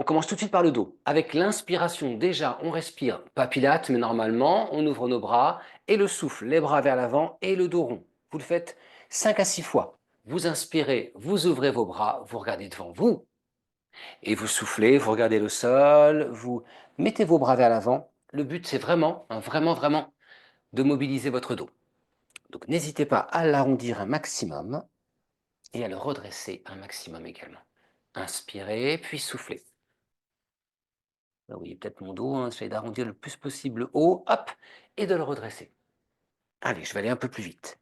commence tout de suite par le dos. Avec l'inspiration, déjà, on respire, pas Pilates, mais normalement, on ouvre nos bras et le souffle, les bras vers l'avant et le dos rond. Vous le faites 5 à 6 fois. Vous inspirez, vous ouvrez vos bras, vous regardez devant vous et vous soufflez, vous regardez le sol, vous mettez vos bras vers l'avant. Le but, c'est vraiment, hein, vraiment, de mobiliser votre dos. Donc, n'hésitez pas à l'arrondir un maximum et à le redresser un maximum également. Inspirez, puis soufflez. Là, vous voyez peut-être mon dos, hein, j'essaie d'arrondir le plus possible le haut, hop, et de le redresser. Allez, je vais aller un peu plus vite.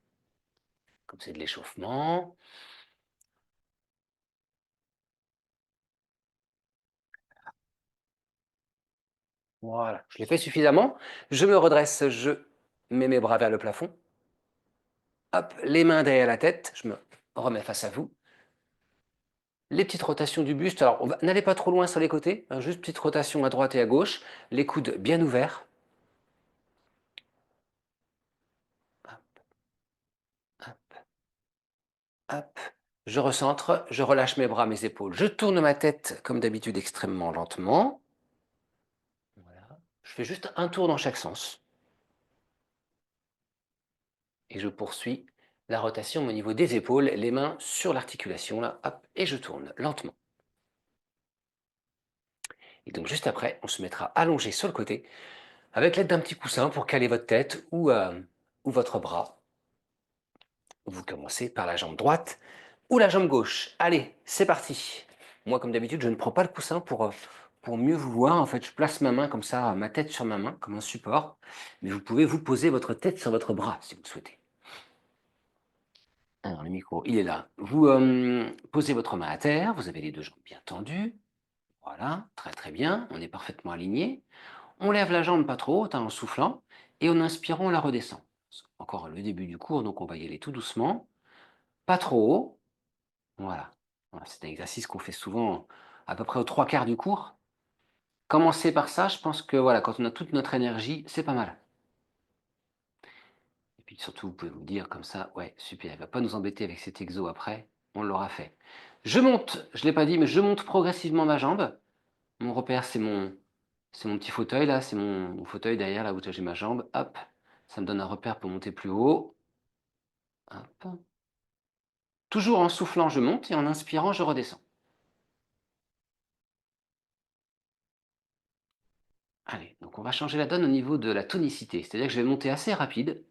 Comme c'est de l'échauffement. Voilà, je l'ai fait suffisamment. Je me redresse, je mets mes bras vers le plafond. Hop, les mains derrière la tête, je me remets face à vous. Les petites rotations du buste, alors n'allez pas trop loin sur les côtés, hein, juste petite rotation à droite et à gauche, les coudes bien ouverts. Hop, hop, hop. Je recentre, je relâche mes bras, mes épaules. Je tourne ma tête, comme d'habitude, extrêmement lentement. Voilà. Je fais juste un tour dans chaque sens. Et je poursuis la rotation au niveau des épaules, les mains sur l'articulation, là, hop, et je tourne lentement. Et donc juste après, on se mettra allongé sur le côté, avec l'aide d'un petit coussin pour caler votre tête ou votre bras. Vous commencez par la jambe droite ou la jambe gauche. Allez, c'est parti. Moi, comme d'habitude, je ne prends pas le coussin pour mieux vous voir. En fait, je place ma main comme ça, ma tête sur ma main, comme un support. Mais vous pouvez vous poser votre tête sur votre bras, si vous le souhaitez. Alors, le micro, il est là. Vous posez votre main à terre, vous avez les deux jambes bien tendues. Voilà, très bien, on est parfaitement aligné. On lève la jambe pas trop haute, hein, en soufflant, et en inspirant, on la redescend. Encore le début du cours, donc on va y aller tout doucement. Pas trop haut. Voilà. Voilà, c'est un exercice qu'on fait souvent à peu près aux 3/4 du cours. Commencer par ça, je pense que voilà, quand on a toute notre énergie, c'est pas mal. Et puis surtout, vous pouvez vous dire comme ça, ouais, super, il va pas nous embêter avec cet exo après, on l'aura fait. Je monte, je l'ai pas dit, mais je monte progressivement ma jambe. Mon repère, c'est mon petit fauteuil là, c'est mon fauteuil derrière, là où j'ai ma jambe. Hop, ça me donne un repère pour monter plus haut. Hop. Toujours en soufflant, je monte et en inspirant, je redescends. Allez, donc on va changer la donne au niveau de la tonicité. C'est-à-dire que je vais monter assez rapide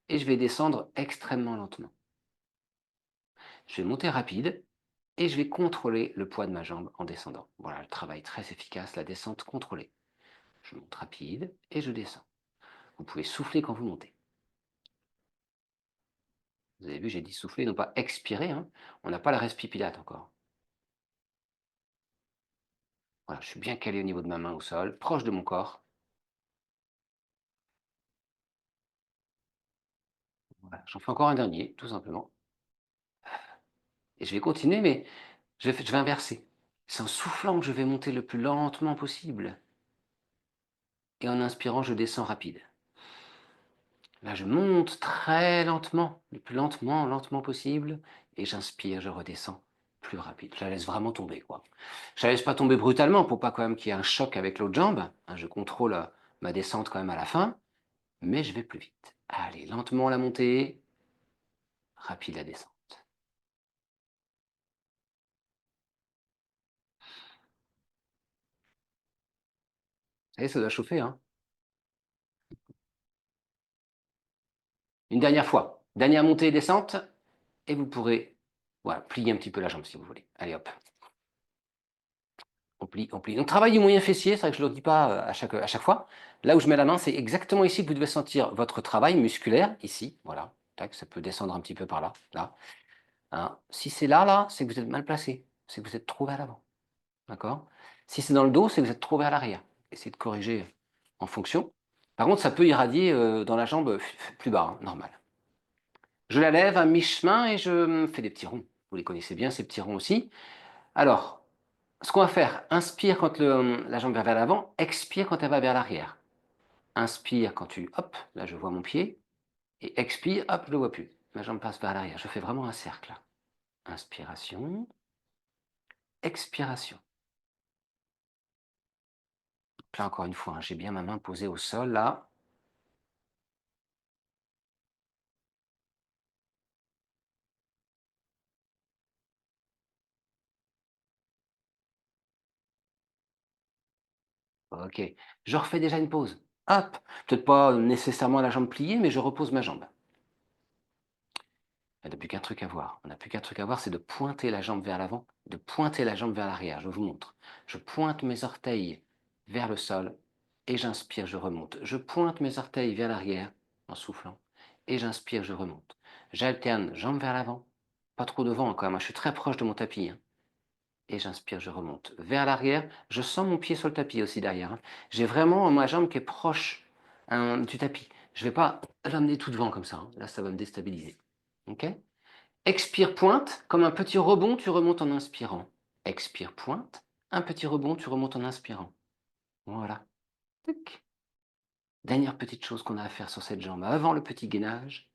et je vais descendre extrêmement lentement. Je vais monter rapide et je vais contrôler le poids de ma jambe en descendant. Voilà, le travail très efficace, la descente contrôlée. Je monte rapide et je descends. Vous pouvez souffler quand vous montez. Vous avez vu, j'ai dit souffler, non pas expirer, hein. On n'a pas la respi pilate encore. Voilà, je suis bien calé au niveau de ma main au sol, proche de mon corps. Voilà, j'en fais encore un dernier, tout simplement. Et je vais continuer, mais je vais inverser. C'est en soufflant que je vais monter le plus lentement possible. Et en inspirant, je descends rapide. Là, je monte très lentement, le plus lentement possible. Et j'inspire, je redescends plus rapide. Je la laisse vraiment tomber, quoi. Je la laisse pas tomber brutalement pour pas quand même qu'il y ait un choc avec l'autre jambe, hein. Je contrôle ma descente quand même à la fin, mais je vais plus vite. Allez, lentement la montée, rapide la descente. Vous savez, ça doit chauffer, hein. Une dernière fois. Dernière montée et descente. Et vous pourrez, voilà, plier un petit peu la jambe si vous voulez. Allez hop, on plie, on plie. Donc travail du moyen fessier, c'est vrai que je ne le dis pas à chaque fois. Là où je mets la main, c'est exactement ici que vous devez sentir votre travail musculaire, ici, voilà. Tac, ça peut descendre un petit peu par là, là. Hein. Si c'est là, c'est que vous êtes mal placé, c'est que vous êtes trop vers l'avant, d'accord? Si c'est dans le dos, c'est que vous êtes trop vers l'arrière. Essayez de corriger en fonction. Par contre, ça peut irradier dans la jambe plus bas, hein, normal. Je la lève à mi-chemin et je fais des petits ronds. Vous les connaissez bien, ces petits ronds aussi. Alors, ce qu'on va faire, inspire quand la jambe va vers l'avant, expire quand elle va vers l'arrière. Inspire quand hop, là je vois mon pied, et expire, hop, je ne le vois plus. Ma jambe passe vers l'arrière. Je fais vraiment un cercle. Inspiration, expiration. Donc là, encore une fois, hein, j'ai bien ma main posée au sol, là. OK. Je refais déjà une pause. Hop! Peut-être pas nécessairement la jambe pliée, mais je repose ma jambe. On n'a plus qu'un truc à voir. On n'a plus qu'un truc à voir, c'est de pointer la jambe vers l'avant, de pointer la jambe vers l'arrière. Je vous montre. Je pointe mes orteils vers le sol et j'inspire, je remonte. Je pointe mes orteils vers l'arrière en soufflant et j'inspire, je remonte. J'alterne jambe vers l'avant, pas trop devant quand même, je suis très proche de mon tapis, hein. Et j'inspire, je remonte. Vers l'arrière, je sens mon pied sur le tapis aussi derrière, hein. J'ai vraiment ma jambe qui est proche du tapis. Je ne vais pas l'amener tout devant comme ça, hein. Là, ça va me déstabiliser. OK? Expire, pointe, comme un petit rebond, tu remontes en inspirant. Expire, pointe, un petit rebond, tu remontes en inspirant. Voilà. Tac. Dernière petite chose qu'on a à faire sur cette jambe avant le petit gainage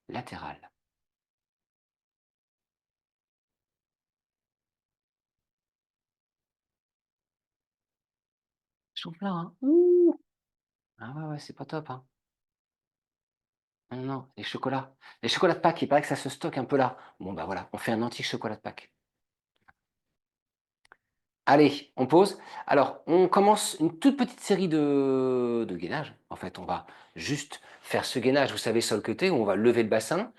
latéral. Souffle là, hein. Ouh. Ah ouais, ouais, c'est pas top, hein. Non, non, les chocolats. Les chocolats de Pâques, il paraît que ça se stocke un peu là. Bon, bah voilà, on fait un anti-chocolat de Pâques. Allez, on pose. Alors, on commence une toute petite série de gainage. En fait, on va juste faire ce gainage, vous savez, sur le côté, où on va lever le bassin.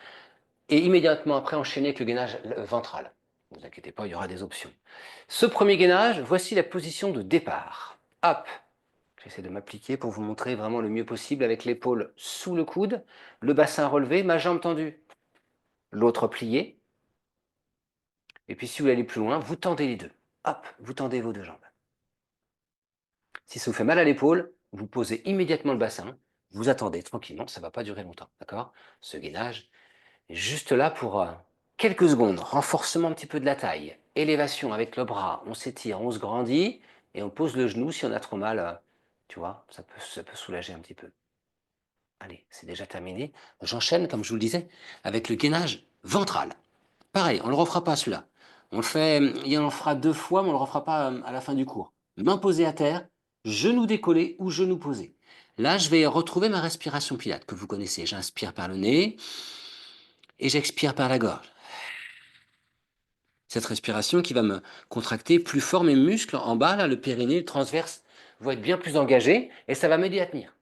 Et immédiatement après, enchaîner avec le gainage ventral. Ne vous inquiétez pas, il y aura des options. Ce premier gainage, voici la position de départ. Hop, j'essaie de m'appliquer pour vous montrer vraiment le mieux possible avec l'épaule sous le coude, le bassin relevé, ma jambe tendue, l'autre pliée. Et puis si vous voulez aller plus loin, vous tendez les deux. Hop, vous tendez vos deux jambes. Si ça vous fait mal à l'épaule, vous posez immédiatement le bassin, vous attendez tranquillement, ça ne va pas durer longtemps, d'accord? Ce gainage est juste là pour quelques secondes. Renforcement un petit peu de la taille, élévation avec le bras, on s'étire, on se grandit et on pose le genou si on a trop mal, tu vois, ça peut soulager un petit peu. Allez, c'est déjà terminé. J'enchaîne, comme je vous le disais, avec le gainage ventral. Pareil, on ne le refera pas celui-là. On le fait, il en fera 2 fois, mais on ne le refera pas à la fin du cours. Main posée à terre, genou décollé ou genou posé. Là, je vais retrouver ma respiration pilate que vous connaissez. J'inspire par le nez et j'expire par la gorge. Cette respiration qui va me contracter plus fort mes muscles en bas, là, le périnée, le transverse, vont être bien plus engagés et ça va m'aider à tenir.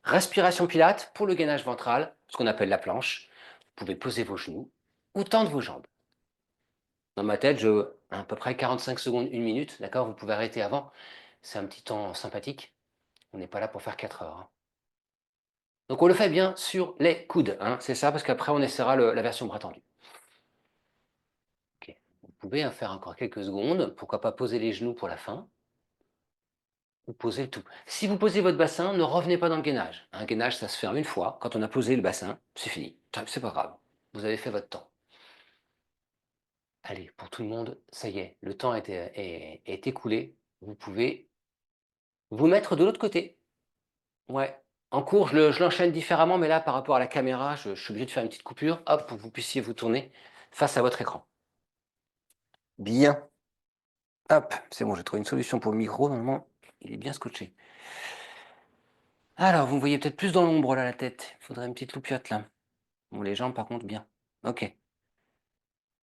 Respiration pilate pour le gainage ventral, ce qu'on appelle la planche. Vous pouvez poser vos genoux ou tendre vos jambes. Dans ma tête, à peu près 45 secondes, 1 minute, d'accord? Vous pouvez arrêter avant. C'est un petit temps sympathique. On n'est pas là pour faire 4 heures, hein. Donc on le fait bien sur les coudes, hein, c'est ça, parce qu'après on essaiera la version bras tendu. Ok. Vous pouvez faire encore quelques secondes, pourquoi pas poser les genoux pour la fin, ou poser le tout. Si vous posez votre bassin, ne revenez pas dans le gainage. Un gainage, ça se ferme une fois. Quand on a posé le bassin, c'est fini. C'est pas grave. Vous avez fait votre temps. Allez, pour tout le monde, ça y est, le temps est écoulé. Vous pouvez vous mettre de l'autre côté. Ouais. En cours, je l'enchaîne différemment, mais là, par rapport à la caméra, je suis obligé de faire une petite coupure, hop, pour que vous puissiez vous tourner face à votre écran. Bien. Hop, c'est bon, j'ai trouvé une solution pour le micro, normalement, il est bien scotché. Alors, vous me voyez peut-être plus dans l'ombre, là, la tête. Il faudrait une petite loupiote, là. Bon, les jambes, par contre, bien. OK.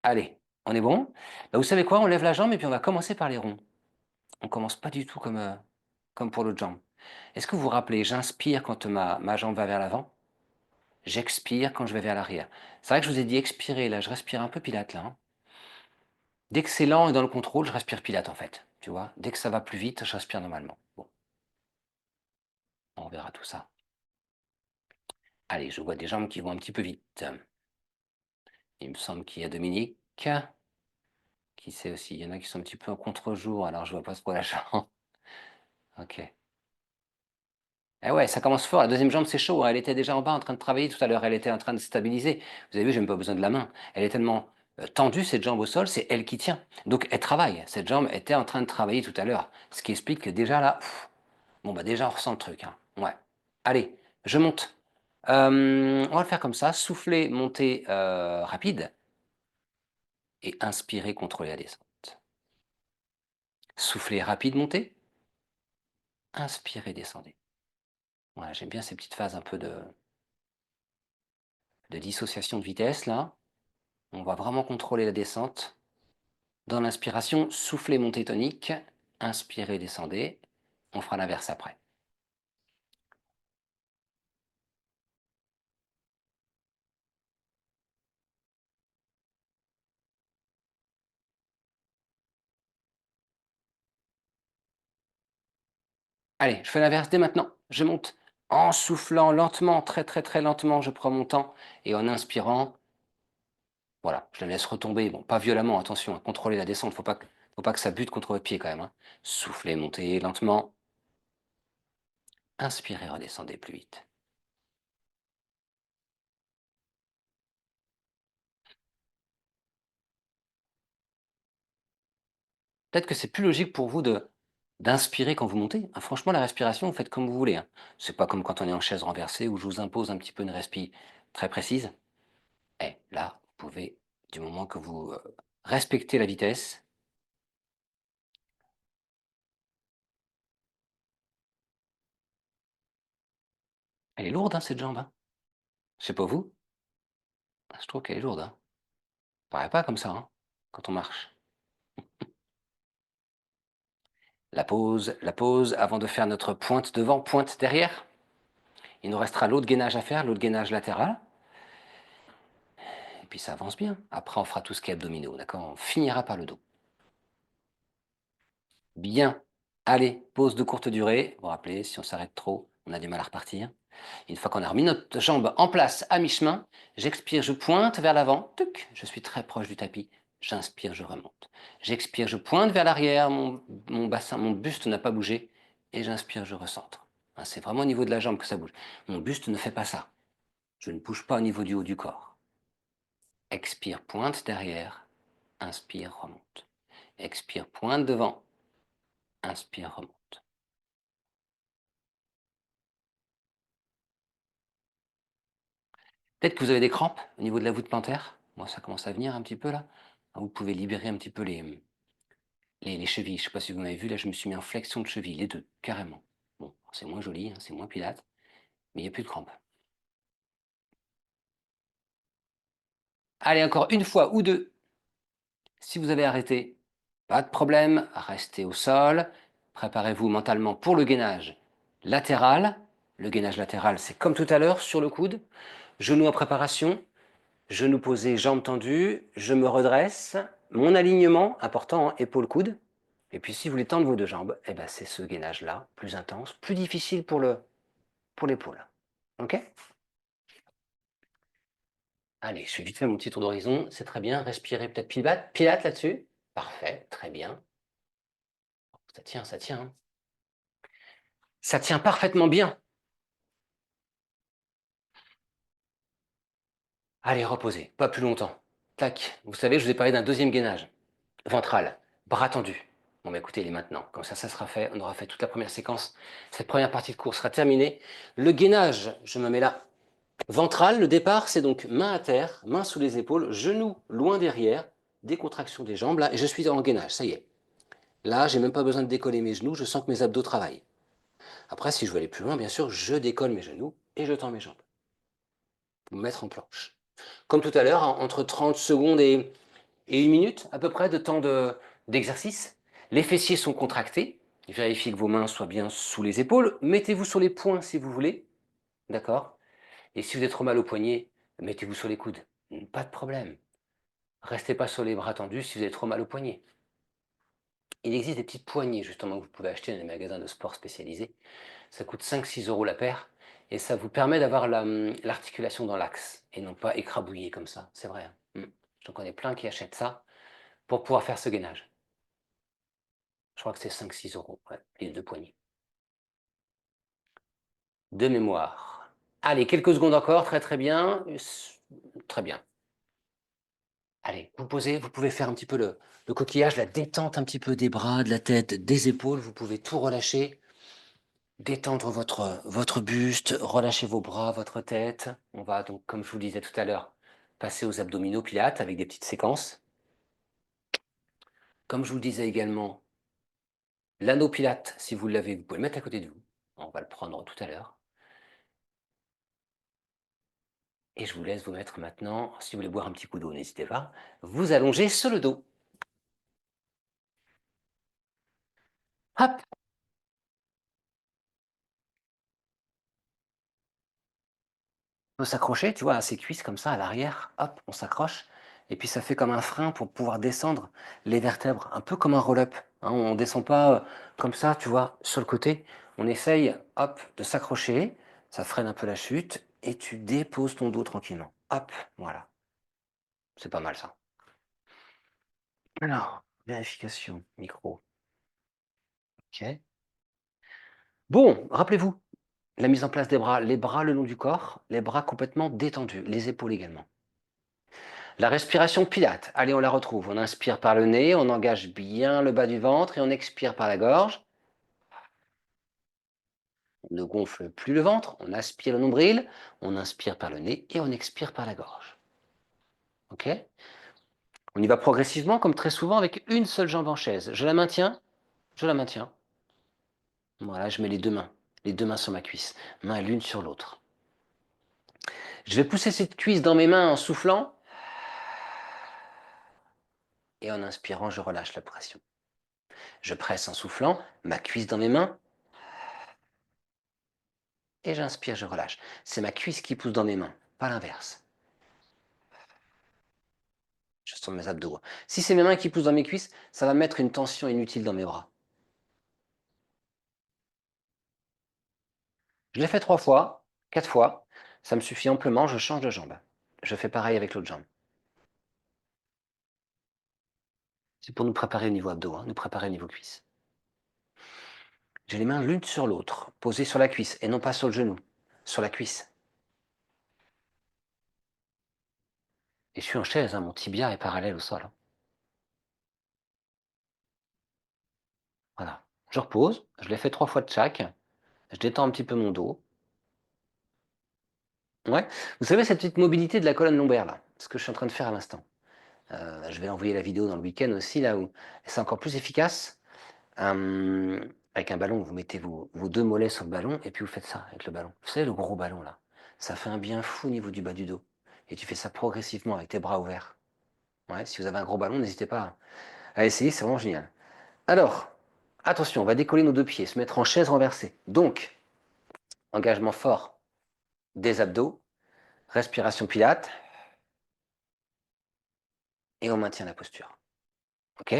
Allez, on est bon? Bah, vous savez quoi? On lève la jambe et puis on va commencer par les ronds. On commence pas du tout comme pour l'autre jambe. Est-ce que vous vous rappelez, j'inspire quand ma jambe va vers l'avant? J'expire quand je vais vers l'arrière. C'est vrai que je vous ai dit expirer, là, je respire un peu pilate, là, hein. Dès que c'est lent et dans le contrôle, je respire pilate, en fait. Tu vois? Dès que ça va plus vite, je respire normalement. Bon, on verra tout ça. Allez, je vois des jambes qui vont un petit peu vite. Il me semble qu'il y a Dominique. Qui sait aussi? Il y en a qui sont un petit peu en contre-jour, alors je vois pas trop la jambe. OK. Eh ouais, ça commence fort. La deuxième jambe, c'est chaud, hein. Elle était déjà en bas en train de travailler tout à l'heure. Elle était en train de stabiliser. Vous avez vu, j'ai même pas besoin de la main. Elle est tellement tendue, cette jambe au sol, c'est elle qui tient. Donc elle travaille. Cette jambe était en train de travailler tout à l'heure. Ce qui explique que déjà là, bon bah déjà on ressent le truc, hein. Ouais. Allez, je monte. On va le faire comme ça. Souffler, monter rapide. Et inspirer, contrôler la descente. Souffler rapide, monter. inspirez, descendez. Voilà, j'aime bien ces petites phases un peu de dissociation de vitesse, là. On va vraiment contrôler la descente. Dans l'inspiration, soufflez, montée tonique. Inspirez, descendez. On fera l'inverse après. Allez, je fais l'inverse dès maintenant. Je monte en soufflant lentement, très très très lentement, je prends mon temps. Et en inspirant, voilà, je la laisse retomber. Bon, pas violemment, attention, à contrôler la descente. Faut pas que ça bute contre votre pied quand même, hein. Soufflez, montez lentement. Inspirez, redescendez plus vite. Peut-être que c'est plus logique pour vous d'inspirer quand vous montez. Ah, franchement, la respiration, vous faites comme vous voulez, hein. C'est pas comme quand on est en chaise renversée où je vous impose un petit peu une respi très précise. Et là, vous pouvez, du moment que vous respectez la vitesse, elle est lourde, hein, cette jambe, hein. Je sais pas vous, je trouve qu'elle est lourde, hein. Paraît pas comme ça, hein, quand on marche. La pause avant de faire notre pointe devant, pointe derrière. Il nous restera l'autre gainage à faire, l'autre gainage latéral. Et puis ça avance bien. Après, on fera tout ce qui est abdominaux, d'accord? On finira par le dos. Bien. Allez, pause de courte durée. Vous vous rappelez, si on s'arrête trop, on a du mal à repartir. Une fois qu'on a remis notre jambe en place à mi-chemin, j'expire, je pointe vers l'avant. Tuc, je suis très proche du tapis. J'inspire, je remonte. J'expire, je pointe vers l'arrière. Mon bassin, mon buste n'a pas bougé. Et j'inspire, je recentre. Hein, c'est vraiment au niveau de la jambe que ça bouge. Mon buste ne fait pas ça. Je ne bouge pas au niveau du haut du corps. Expire, pointe derrière. Inspire, remonte. Expire, pointe devant. Inspire, remonte. Peut-être que vous avez des crampes au niveau de la voûte plantaire. Moi, ça commence à venir un petit peu là. Vous pouvez libérer un petit peu les chevilles. Je ne sais pas si vous m'avez vu, là, je me suis mis en flexion de cheville, les deux, carrément. Bon, c'est moins joli, hein, c'est moins pilate, mais il n'y a plus de crampes. Allez, encore une fois ou deux. Si vous avez arrêté, pas de problème, restez au sol. Préparez-vous mentalement pour le gainage latéral. Le gainage latéral, c'est comme tout à l'heure, sur le coude. Genou en préparation, genou posé, jambes tendues, je me redresse. Mon alignement, important, hein, épaule-coude. Et puis si vous voulez tendre vos deux jambes, eh ben, c'est ce gainage-là, plus intense, plus difficile pour l'épaule. OK? Allez, je fais vite fait mon petit tour d'horizon, c'est très bien. Respirez peut-être pilate là-dessus. Parfait, très bien. Ça tient, ça tient, hein. Ça tient parfaitement bien. Allez, reposez, pas plus longtemps. Tac, vous savez, je vous ai parlé d'un deuxième gainage. Ventral, bras tendus. Bon, bah écoutez, il est maintenant. Comme ça sera fait. On aura fait toute la première séquence. Cette première partie de cours sera terminée. Le gainage, je me mets là. Ventral, le départ, c'est donc main à terre, main sous les épaules, genoux loin derrière, décontraction des jambes, là, et je suis en gainage, ça y est. Là, j'ai même pas besoin de décoller mes genoux, je sens que mes abdos travaillent. Après, si je veux aller plus loin, bien sûr, je décolle mes genoux et je tends mes jambes pour me mettre en planche. Comme tout à l'heure, hein, entre 30 secondes et 1 minute à peu près de temps d'exercice. Les fessiers sont contractés. Vérifiez que vos mains soient bien sous les épaules. Mettez-vous sur les poings si vous voulez. D'accord? Et si vous êtes trop mal au poignet, mettez-vous sur les coudes. Pas de problème. Restez pas sur les bras tendus si vous avez trop mal au poignet. Il existe des petites poignées justement que vous pouvez acheter dans les magasins de sport spécialisés. Ça coûte 5-6 € la paire et ça vous permet d'avoir l'articulation dans l'axe et non pas écrabouillé comme ça. C'est vrai, hein. J'en connais plein qui achètent ça pour pouvoir faire ce gainage. Je crois que c'est 5-6 €, ouais, les deux poignées. De mémoire. Allez, quelques secondes encore, très très bien. Très bien. Allez, vous posez, vous pouvez faire un petit peu le coquillage, la détente un petit peu des bras, de la tête, des épaules. Vous pouvez tout relâcher, détendre votre buste, relâcher vos bras, votre tête. On va donc, comme je vous le disais tout à l'heure, passer aux abdominaux pilates avec des petites séquences. Comme je vous le disais également, L'anneau Pilate, si vous l'avez, vous pouvez le mettre à côté de vous. On va le prendre tout à l'heure. Et je vous laisse vous mettre maintenant, si vous voulez boire un petit coup d'eau, n'hésitez pas, vous allonger sur le dos. Hop, on peut s'accrocher, tu vois, à ses cuisses comme ça, à l'arrière. Hop, on s'accroche. Et puis ça fait comme un frein pour pouvoir descendre les vertèbres, un peu comme un roll-up. Hein. On ne descend pas comme ça, tu vois, sur le côté. On essaye, hop, de s'accrocher. Ça freine un peu la chute. Et tu déposes ton dos tranquillement. Hop, voilà. C'est pas mal ça. Alors, vérification, micro. OK. Bon, rappelez-vous, la mise en place des bras, les bras le long du corps, les bras complètement détendus, les épaules également. La respiration pilate, allez, on la retrouve. On inspire par le nez, on engage bien le bas du ventre et on expire par la gorge. On ne gonfle plus le ventre, on aspire le nombril, on inspire par le nez et on expire par la gorge. OK? On y va progressivement, comme très souvent, avec une seule jambe en chaise. Je la maintiens, je la maintiens. Voilà, je mets les deux mains sur ma cuisse, main l'une sur l'autre. Je vais pousser cette cuisse dans mes mains en soufflant. Et en inspirant, je relâche la pression. Je presse en soufflant, ma cuisse dans mes mains. Et j'inspire, je relâche. C'est ma cuisse qui pousse dans mes mains, pas l'inverse. Je sens mes abdos. Si c'est mes mains qui poussent dans mes cuisses, ça va mettre une tension inutile dans mes bras. Je l'ai fait 3 fois, 4 fois. Ça me suffit amplement, je change de jambe. Je fais pareil avec l'autre jambe. C'est pour nous préparer au niveau abdos, hein, nous préparer au niveau cuisse. J'ai les mains l'une sur l'autre, posées sur la cuisse, et non pas sur le genou, sur la cuisse. Et je suis en chaise, hein, mon tibia est parallèle au sol. Hein. Voilà. Je repose, je l'ai fait 3 fois de chaque. Je détends un petit peu mon dos. Ouais. Vous savez cette petite mobilité de la colonne lombaire là, ce que je suis en train de faire à l'instant. Je vais envoyer la vidéo dans le week-end aussi là où c'est encore plus efficace. Avec un ballon, vous mettez vos 2 mollets sur le ballon et puis vous faites ça avec le ballon. Vous savez le gros ballon là? Ça fait un bien fou au niveau du bas du dos et tu fais ça progressivement avec tes bras ouverts. Ouais, si vous avez un gros ballon, n'hésitez pas à essayer, c'est vraiment génial. Alors, attention, on va décoller nos 2 pieds, se mettre en chaise renversée. Donc, engagement fort des abdos, respiration pilate. Et on maintient la posture. OK?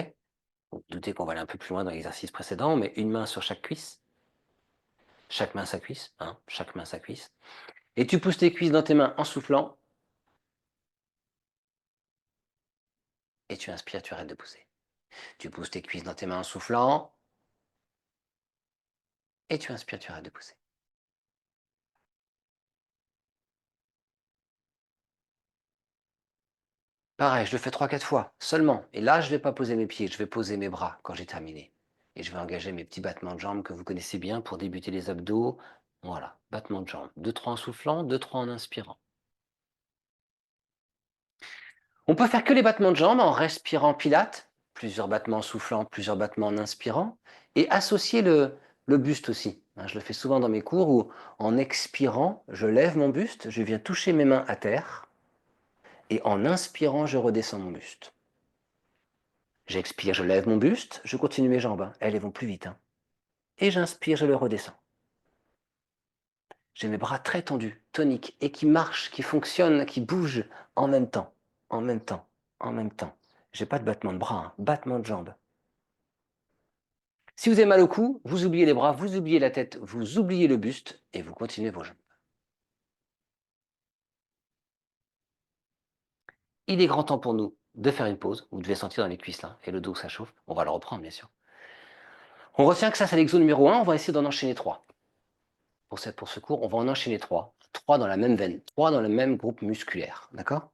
Vous vous doutez qu'on va aller un peu plus loin dans l'exercice précédent, mais une main sur chaque cuisse, chaque main sa cuisse, hein, chaque main sa cuisse. Et tu pousses tes cuisses dans tes mains en soufflant, et tu inspires, tu arrêtes de pousser. Tu pousses tes cuisses dans tes mains en soufflant, et tu inspires, tu arrêtes de pousser. Pareil, je le fais 3, 4 fois seulement. Et là, je ne vais pas poser mes pieds, je vais poser mes bras quand j'ai terminé. Et je vais engager mes petits battements de jambes que vous connaissez bien pour débuter les abdos. Voilà, battements de jambes. 2, 3 en soufflant, 2, 3 en inspirant. On peut faire que les battements de jambes en respirant pilate, plusieurs battements en soufflant, plusieurs battements en inspirant, et associer le buste aussi. Hein, je le fais souvent dans mes cours où en expirant, je lève mon buste, je viens toucher mes mains à terre, et en inspirant, je redescends mon buste. J'expire, je lève mon buste, je continue mes jambes, hein. Elles vont plus vite. Hein. Et j'inspire, je le redescends. J'ai mes bras très tendus, toniques, et qui marchent, qui fonctionnent, qui bougent en même temps, en même temps, en même temps. J'ai pas de battement de bras, hein, battement de jambes. Si vous avez mal au cou, vous oubliez les bras, vous oubliez la tête, vous oubliez le buste et vous continuez vos jambes. Il est grand temps pour nous de faire une pause. Vous devez sentir dans les cuisses là et le dos que ça chauffe. On va le reprendre bien sûr. On retient que ça c'est l'exo numéro 1, on va essayer d'en enchaîner 3. Pour ce cours, on va en enchaîner 3. 3 dans la même veine, 3 dans le même groupe musculaire. D'accord?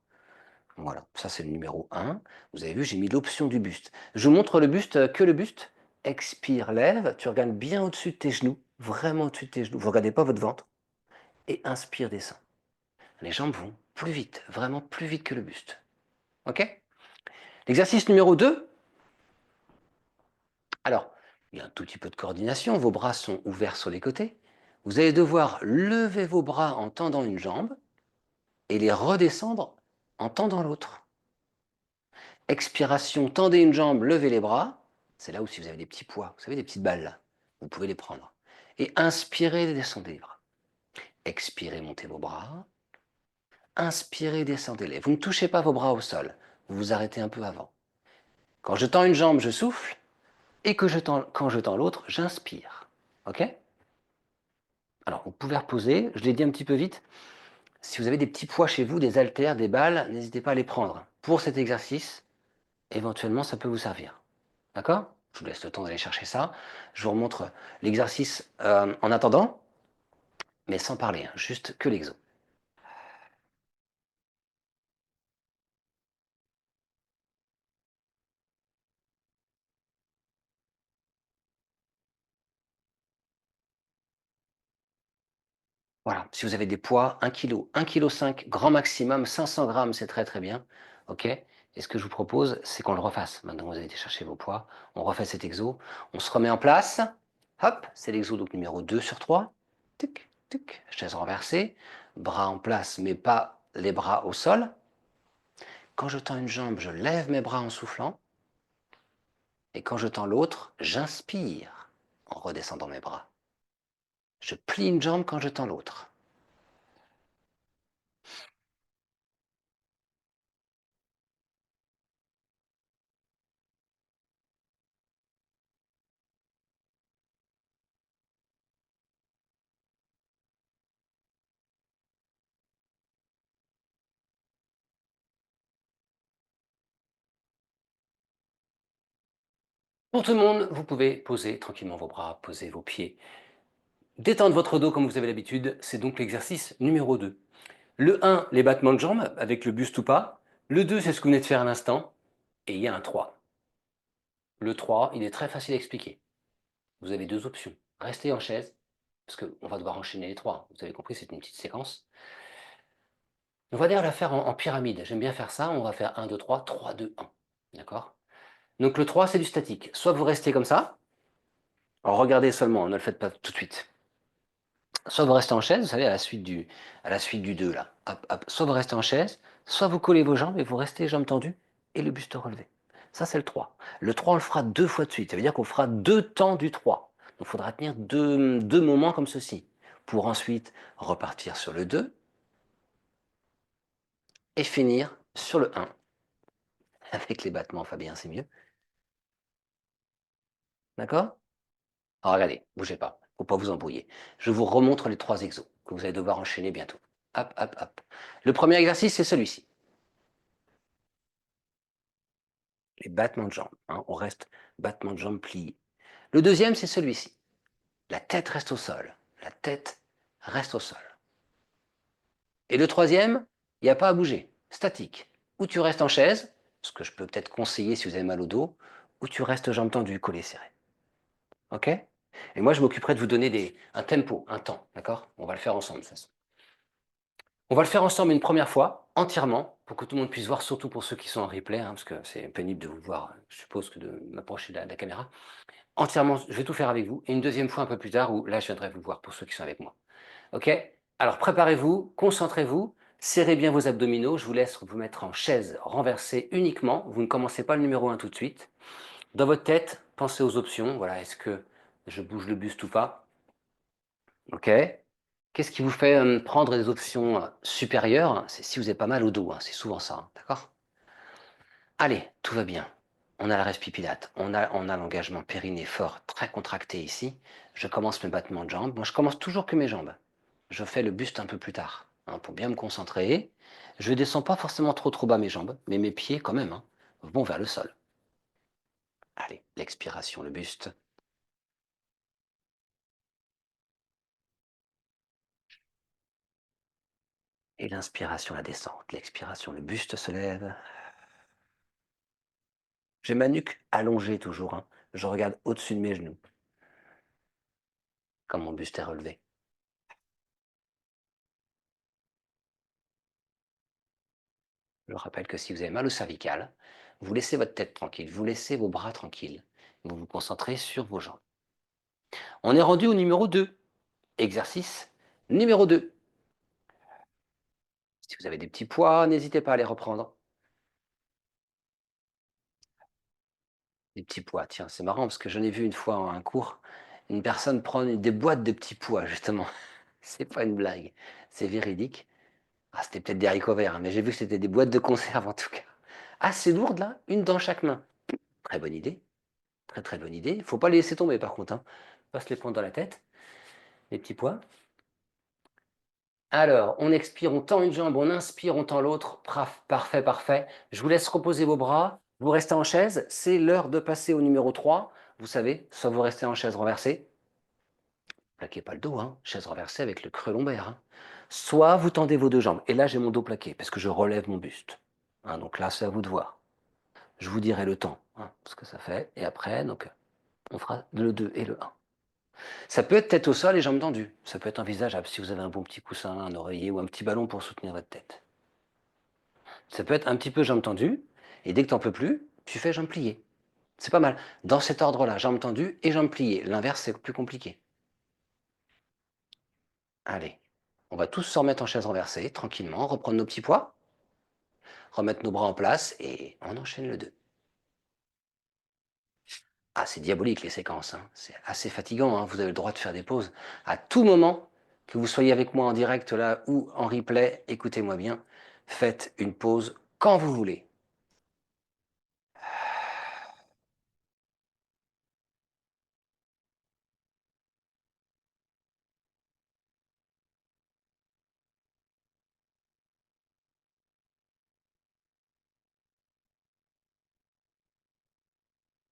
Voilà, ça c'est le numéro 1. Vous avez vu, j'ai mis l'option du buste. Je vous montre le buste, que le buste. Expire, lève, tu regardes bien au-dessus de tes genoux, vraiment au-dessus de tes genoux. Vous ne regardez pas votre ventre. Et inspire, descend. Les jambes vont plus vite, vraiment plus vite que le buste. OK? L'exercice numéro 2. Alors, il y a un tout petit peu de coordination, vos bras sont ouverts sur les côtés. Vous allez devoir lever vos bras en tendant une jambe et les redescendre en tendant l'autre. Expiration, tendez une jambe, levez les bras. C'est là où si vous avez des petits poids, vous savez, des petites balles là, vous pouvez les prendre. Et inspirez, descendez les bras. Expirez, montez vos bras. Inspirez, descendez-les. Vous ne touchez pas vos bras au sol. Vous vous arrêtez un peu avant. Quand je tends une jambe, je souffle. Et que quand je tends l'autre, j'inspire. OK? Alors, vous pouvez reposer. Je l'ai dit un petit peu vite. Si vous avez des petits poids chez vous, des haltères, des balles, n'hésitez pas à les prendre. Pour cet exercice, éventuellement, ça peut vous servir. D'accord? Je vous laisse le temps d'aller chercher ça. Je vous remontre l'exercice en attendant, mais sans parler, hein, juste que l'exo. Voilà, si vous avez des poids, 1 kg, 1,5 kg, grand maximum, 500 grammes, c'est très très bien. OK? Et ce que je vous propose, c'est qu'on le refasse. Maintenant que vous avez été chercher vos poids, on refait cet exo. On se remet en place. Hop, c'est l'exo donc numéro 2 sur 3. Tic, tic, chaise renversée. Bras en place, mais pas les bras au sol. Quand je tends une jambe, je lève mes bras en soufflant. Et quand je tends l'autre, j'inspire en redescendant mes bras. Je plie une jambe quand je tends l'autre. Pour tout le monde, vous pouvez poser tranquillement vos bras, poser vos pieds. Détendre votre dos comme vous avez l'habitude, c'est donc l'exercice numéro 2. Le 1, les battements de jambes avec le buste ou pas. Le 2, c'est ce que vous venez de faire à l'instant. Et il y a un 3. Le 3, il est très facile à expliquer. Vous avez deux options. Restez en chaise, parce qu'on va devoir enchaîner les 3. Vous avez compris, c'est une petite séquence. On va d'ailleurs la faire en pyramide. J'aime bien faire ça. On va faire 1, 2, 3, 3, 2, 1. D'accord? Donc le 3, c'est du statique. Soit vous restez comme ça. Alors regardez seulement, ne le faites pas tout de suite. Soit vous restez en chaise, vous savez, à la suite du 2 là. Hop, hop. Soit vous restez en chaise, soit vous collez vos jambes et vous restez jambes tendues et le buste relevé. Ça, c'est le 3. Le 3, on le fera deux fois de suite. Ça veut dire qu'on fera deux temps du 3. Donc, il faudra tenir deux moments comme ceci pour ensuite repartir sur le 2 et finir sur le 1 avec les battements, Fabien, c'est mieux. D'accord? Alors, regardez, bougez pas. Faut pas vous embrouiller. Je vous remontre les trois exos que vous allez devoir enchaîner bientôt. Hop, hop, hop. Le premier exercice, c'est celui-ci. Les battements de jambes, hein, on reste battement de jambes pliés. Le deuxième, c'est celui-ci. La tête reste au sol. La tête reste au sol. Et le troisième, il n'y a pas à bouger, statique. Ou tu restes en chaise, ce que je peux peut-être conseiller si vous avez mal au dos, ou tu restes jambes tendues, collées serrées. OK? Et moi, je m'occuperai de vous donner un tempo, un temps, d'accord? On va le faire ensemble, de toute façon. On va le faire ensemble une première fois, entièrement, pour que tout le monde puisse voir, surtout pour ceux qui sont en replay, hein, parce que c'est pénible de vous voir, je suppose, que de m'approcher de la caméra. Entièrement, je vais tout faire avec vous. Et une deuxième fois un peu plus tard où là, je viendrai vous voir pour ceux qui sont avec moi. OK? Alors préparez-vous, concentrez-vous, serrez bien vos abdominaux. Je vous laisse vous mettre en chaise renversée uniquement. Vous ne commencez pas le numéro 1 tout de suite. Dans votre tête, pensez aux options. Voilà, est-ce que je bouge le buste ou pas? OK? Qu'est-ce qui vous fait prendre des options supérieures? C'est si vous avez pas mal au dos, hein, c'est souvent ça, hein, d'accord? Allez, tout va bien. On a la respipilate, on a l'engagement périnée fort, très contracté ici. Je commence mes battements de jambes. Moi, je commence toujours que mes jambes. Je fais le buste un peu plus tard, hein, pour bien me concentrer. Je ne descends pas forcément trop bas mes jambes, mais mes pieds quand même, hein, vont vers le sol. Allez, l'expiration, le buste. Et l'inspiration, la descente. L'expiration, le buste se lève. J'ai ma nuque allongée toujours, hein. Je regarde au-dessus de mes genoux, quand mon buste est relevé. Je rappelle que si vous avez mal au cervical, vous laissez votre tête tranquille, vous laissez vos bras tranquilles. Vous vous concentrez sur vos jambes. On est rendu au numéro 2. Exercice numéro 2. Si vous avez des petits poids, n'hésitez pas à les reprendre. Des petits pois, tiens, c'est marrant parce que j'en ai vu une fois en un cours, une personne prendre des boîtes de petits pois, justement. C'est pas une blague, c'est véridique. Ah, c'était peut-être des haricots verts, hein, mais j'ai vu que c'était des boîtes de conserve en tout cas. Assez lourdes là, une dans chaque main. Très bonne idée, très très bonne idée. Faut pas les laisser tomber par contre, hein. Pas se les prendre dans la tête, les petits pois. Alors, on expire, on tend une jambe, on inspire, on tend l'autre. Parfait, parfait. Je vous laisse reposer vos bras. Vous restez en chaise. C'est l'heure de passer au numéro 3. Vous savez, soit vous restez en chaise renversée. Plaquez pas le dos, hein. Chaise renversée avec le creux lombaire, hein. Soit vous tendez vos deux jambes. Et là, j'ai mon dos plaqué parce que je relève mon buste, hein, donc là, c'est à vous de voir. Je vous dirai le temps, hein, ce que ça fait. Et après, donc, on fera le 2 et le 1. Ça peut être tête au sol et jambes tendues. Ça peut être envisageable si vous avez un bon petit coussin, un oreiller ou un petit ballon pour soutenir votre tête. Ça peut être un petit peu jambes tendues, et dès que tu n'en peux plus, tu fais jambes pliées. C'est pas mal. Dans cet ordre-là, jambes tendues et jambes pliées. L'inverse, c'est plus compliqué. Allez, on va tous se remettre en chaise renversée, tranquillement, reprendre nos petits poids, remettre nos bras en place, et on enchaîne le 2. Ah, c'est diabolique les séquences, hein. C'est assez fatigant, hein. Vous avez le droit de faire des pauses. À tout moment, que vous soyez avec moi en direct là ou en replay, écoutez-moi bien, faites une pause quand vous voulez.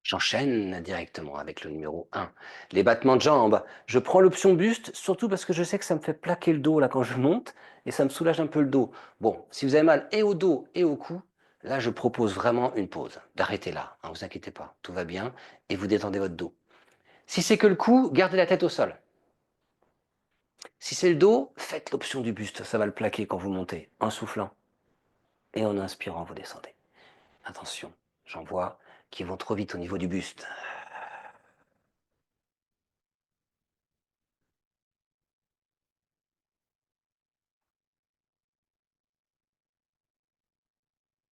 J'enchaîne directement avec le numéro 1. Les battements de jambes. Je prends l'option buste, surtout parce que je sais que ça me fait plaquer le dos là quand je monte et ça me soulage un peu le dos. Bon, si vous avez mal et au dos et au cou, là je propose vraiment une pause. D'arrêter là, ne vous inquiétez pas, tout va bien et vous détendez votre dos. Si c'est que le cou, gardez la tête au sol. Si c'est le dos, faites l'option du buste, ça va le plaquer quand vous montez, en soufflant. Et en inspirant, vous descendez. Attention, j'en vois qui vont trop vite au niveau du buste.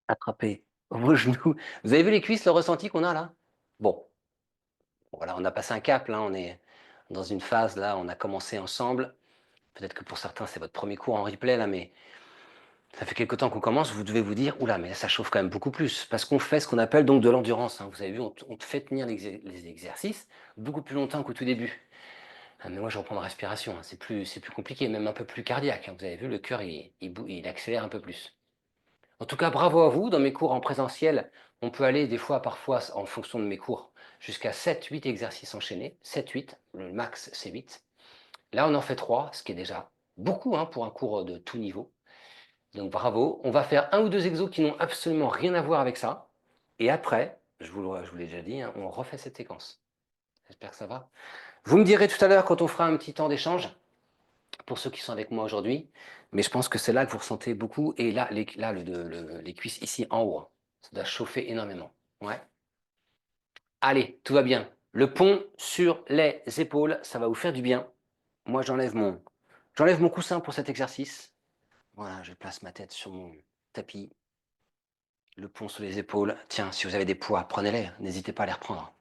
Attrapez vos genoux. Vous avez vu les cuisses, le ressenti qu'on a là? Bon, voilà, on a passé un cap, là, on est dans une phase, là, on a commencé ensemble. Peut-être que pour certains, c'est votre premier cours en replay, là, mais ça fait quelque temps qu'on commence, vous devez vous dire, oula, mais ça chauffe quand même beaucoup plus, parce qu'on fait ce qu'on appelle donc de l'endurance, hein. Vous avez vu, on te fait tenir les exercices beaucoup plus longtemps qu'au tout début. Ah, mais moi, je reprends ma respiration, hein. C'est plus compliqué, même un peu plus cardiaque, hein. Vous avez vu, le cœur, il accélère un peu plus. En tout cas, bravo à vous. Dans mes cours en présentiel, on peut aller des fois, parfois, en fonction de mes cours, jusqu'à 7-8 exercices enchaînés. 7-8, le max c'est 8. Là, on en fait 3, ce qui est déjà beaucoup, hein, pour un cours de tout niveau. Donc bravo. On va faire un ou deux exos qui n'ont absolument rien à voir avec ça. Et après, je vous l'ai déjà dit, hein, on refait cette séquence. J'espère que ça va. Vous me direz tout à l'heure quand on fera un petit temps d'échange, pour ceux qui sont avec moi aujourd'hui, mais je pense que c'est là que vous ressentez beaucoup. Et là, les cuisses ici en haut, hein, ça doit chauffer énormément. Ouais. Allez, tout va bien. Le pont sur les épaules, ça va vous faire du bien. Moi, j'enlève mon coussin pour cet exercice. Voilà, je place ma tête sur mon tapis. Le pont sur les épaules. Tiens, si vous avez des poids, prenez-les. N'hésitez pas à les reprendre.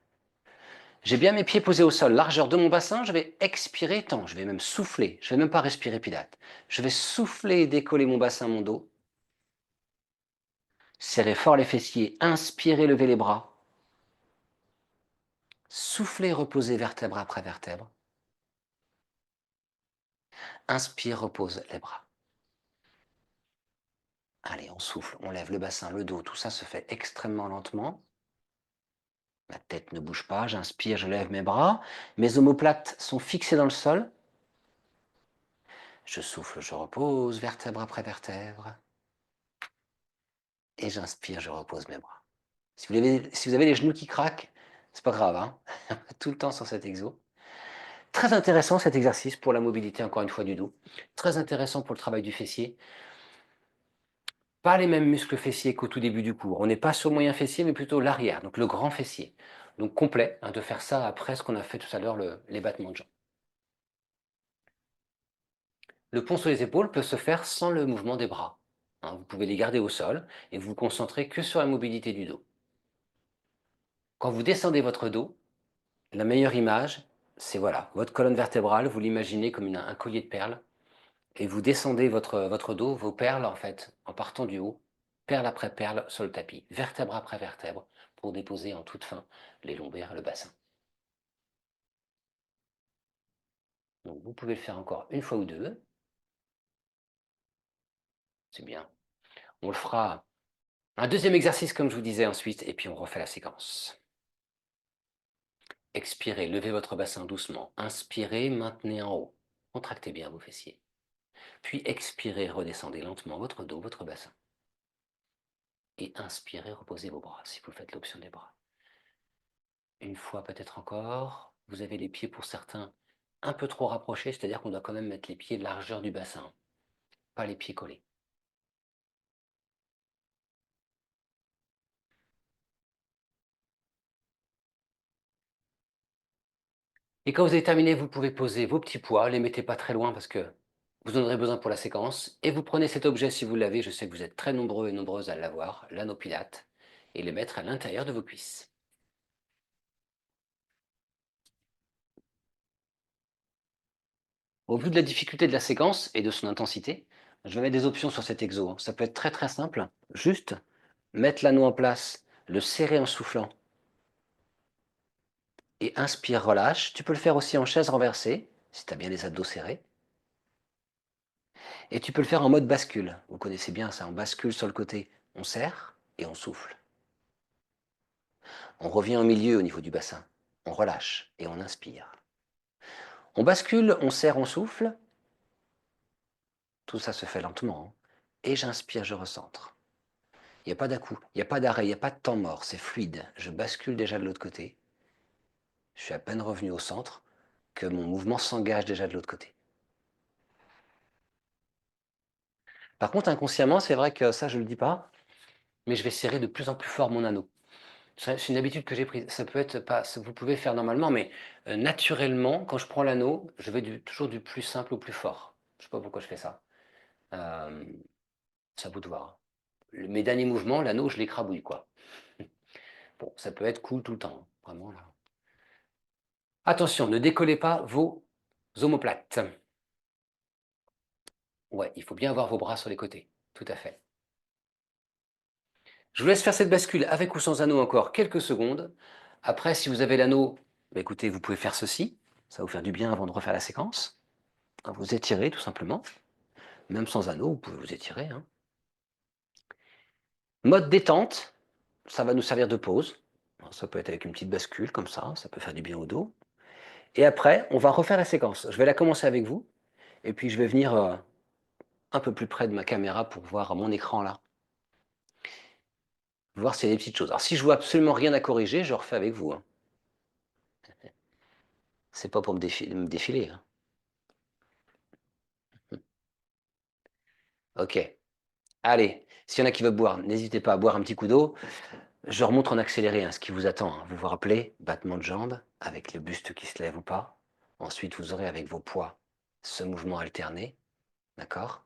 J'ai bien mes pieds posés au sol, largeur de mon bassin. Je vais expirer, tant. Je vais même souffler. Je vais même pas respirer pilate. Je vais souffler et décoller mon bassin, mon dos. Serrez fort les fessiers. Inspirez, levez les bras. Soufflez, reposez vertèbre après vertèbre. Inspire, repose les bras. Allez, on souffle, on lève le bassin, le dos. Tout ça se fait extrêmement lentement. La tête ne bouge pas. J'inspire, je lève mes bras. Mes omoplates sont fixées dans le sol. Je souffle, je repose, vertèbre après vertèbre. Et j'inspire, je repose mes bras. Si vous avez les genoux qui craquent, c'est pas grave, hein. Tout le temps sur cet exo. Très intéressant cet exercice pour la mobilité, encore une fois, du dos. Très intéressant pour le travail du fessier. Pas les mêmes muscles fessiers qu'au tout début du cours. On n'est pas sur le moyen fessier, mais plutôt l'arrière, donc le grand fessier. donc complet, hein, de faire ça après ce qu'on a fait tout à l'heure, les battements de jambes. Le pont sur les épaules peut se faire sans le mouvement des bras, hein. Vous pouvez les garder au sol et vous vous concentrez que sur la mobilité du dos. Quand vous descendez votre dos, la meilleure image, c'est voilà, votre colonne vertébrale, vous l'imaginez comme un collier de perles, et vous descendez votre dos, vos perles en fait, en partant du haut, perle après perle sur le tapis, vertèbre après vertèbre, pour déposer en toute fin les lombaires et le bassin. Donc vous pouvez le faire encore une fois ou deux, c'est bien. On le fera un deuxième exercice comme je vous disais ensuite, et puis on refait la séquence. Expirez, levez votre bassin doucement. Inspirez, maintenez en haut. Contractez bien vos fessiers. Puis expirez, redescendez lentement votre dos, votre bassin. Et inspirez, reposez vos bras, si vous faites l'option des bras. Une fois peut-être encore, vous avez les pieds pour certains un peu trop rapprochés, c'est-à-dire qu'on doit quand même mettre les pieds largeur du bassin, pas les pieds collés. Et quand vous avez terminé, vous pouvez poser vos petits poids, les mettez pas très loin parce que vous en aurez besoin pour la séquence. Et vous prenez cet objet si vous l'avez, je sais que vous êtes très nombreux et nombreuses à l'avoir, l'anneau Pilate, et le mettre à l'intérieur de vos cuisses. Au vu de la difficulté de la séquence et de son intensité, je vais mettre des options sur cet exo, hein. Ça peut être très très simple, juste mettre l'anneau en place, le serrer en soufflant et inspire, relâche. Tu peux le faire aussi en chaise renversée, si tu as bien les abdos serrés. Et tu peux le faire en mode bascule. Vous connaissez bien ça, on bascule sur le côté, on serre et on souffle. On revient au milieu au niveau du bassin, on relâche et on inspire. On bascule, on serre, on souffle. Tout ça se fait lentement, hein. Et j'inspire, je recentre. Il n'y a pas d'à-coup, il n'y a pas d'arrêt, il n'y a pas de temps mort, c'est fluide. Je bascule déjà de l'autre côté. Je suis à peine revenu au centre que mon mouvement s'engage déjà de l'autre côté. Par contre, inconsciemment, c'est vrai que ça, je ne le dis pas, mais je vais serrer de plus en plus fort mon anneau. C'est une habitude que j'ai prise. Ça peut être pas, vous pouvez faire normalement, mais naturellement, quand je prends l'anneau, je vais toujours du plus simple au plus fort. Je ne sais pas pourquoi je fais ça. Euh, c'est à vous de voir. Mes derniers mouvements, l'anneau, je l'écrabouille, quoi. Bon, ça peut être cool tout le temps, hein, vraiment là. Attention, ne décollez pas vos omoplates. Ouais, il faut bien avoir vos bras sur les côtés. Tout à fait. Je vous laisse faire cette bascule avec ou sans anneau encore quelques secondes. Après, si vous avez l'anneau, bah écoutez, vous pouvez faire ceci. Ça va vous faire du bien avant de refaire la séquence. Vous étirez tout simplement. Même sans anneau, vous pouvez vous étirer, hein. Mode détente, ça va nous servir de pause. Ça peut être avec une petite bascule comme ça peut faire du bien au dos. Et après, on va refaire la séquence. Je vais la commencer avec vous, et puis je vais venir un peu plus près de ma caméra pour voir mon écran là. Voir s'il y a des petites choses. Alors si je vois absolument rien à corriger, je refais avec vous, hein. C'est pas pour me défiler, hein. Ok. Allez, s'il y en a qui veulent boire, n'hésitez pas à boire un petit coup d'eau. Je remonte en accéléré, hein, ce qui vous attend, hein. Vous vous rappelez, battement de jambes, avec le buste qui se lève ou pas. Ensuite, vous aurez avec vos poids ce mouvement alterné. D'accord?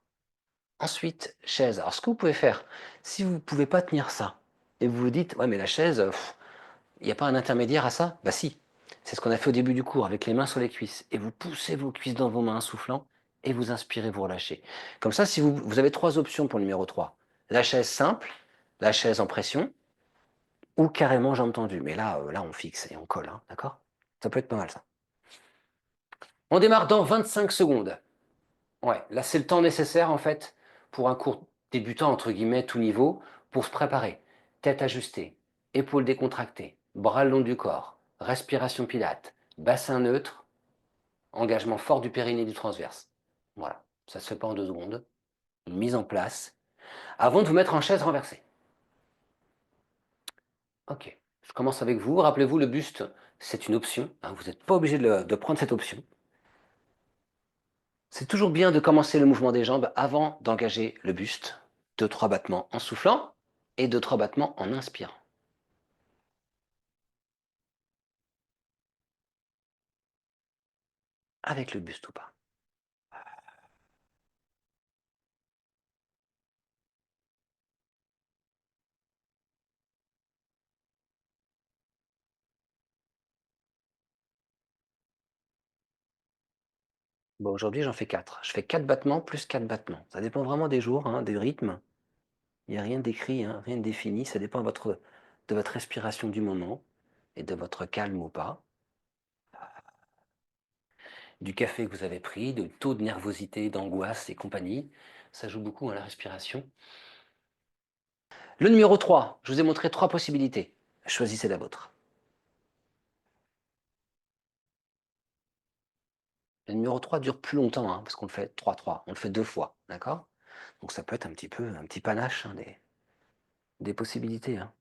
Ensuite, chaise. Alors, ce que vous pouvez faire, si vous ne pouvez pas tenir ça, et vous vous dites, ouais, mais la chaise, il n'y a pas un intermédiaire à ça? Bah si. C'est ce qu'on a fait au début du cours, avec les mains sur les cuisses. Et vous poussez vos cuisses dans vos mains en soufflant, et vous inspirez, vous relâchez. Comme ça, si vous avez trois options pour le numéro 3. La chaise simple, la chaise en pression, ou carrément jambes tendues. Mais là, là, on fixe et on colle, hein, d'accord? Ça peut être pas mal, ça. On démarre dans 25 secondes. Ouais, là, c'est le temps nécessaire, en fait, pour un cours débutant, entre guillemets, tout niveau, pour se préparer. Tête ajustée, épaules décontractées, bras le long du corps, respiration pilate, bassin neutre, engagement fort du périnée et du transverse. Voilà, ça se fait pas en 2 secondes. Une mise en place. Avant de vous mettre en chaise renversée. Ok, je commence avec vous. Rappelez-vous, le buste, c'est une option, hein. Vous n'êtes pas obligé de prendre cette option. C'est toujours bien de commencer le mouvement des jambes avant d'engager le buste. 2-3 battements en soufflant et 2-3 battements en inspirant. avec le buste ou pas. Bon, aujourd'hui, j'en fais 4. Je fais 4 battements plus 4 battements. Ça dépend vraiment des jours, hein, des rythmes. Il n'y a rien d'écrit, hein, rien de défini. Ça dépend de votre respiration du moment et de votre calme ou pas. Du café que vous avez pris, de taux de nervosité, d'angoisse et compagnie. Ça joue beaucoup à la respiration. Le numéro 3, je vous ai montré 3 possibilités. Choisissez la vôtre. Le numéro 3 dure plus longtemps, hein, parce qu'on le fait 3-3. On le fait 2 fois, d'accord? Donc ça peut être un petit panache, hein, des possibilités, hein.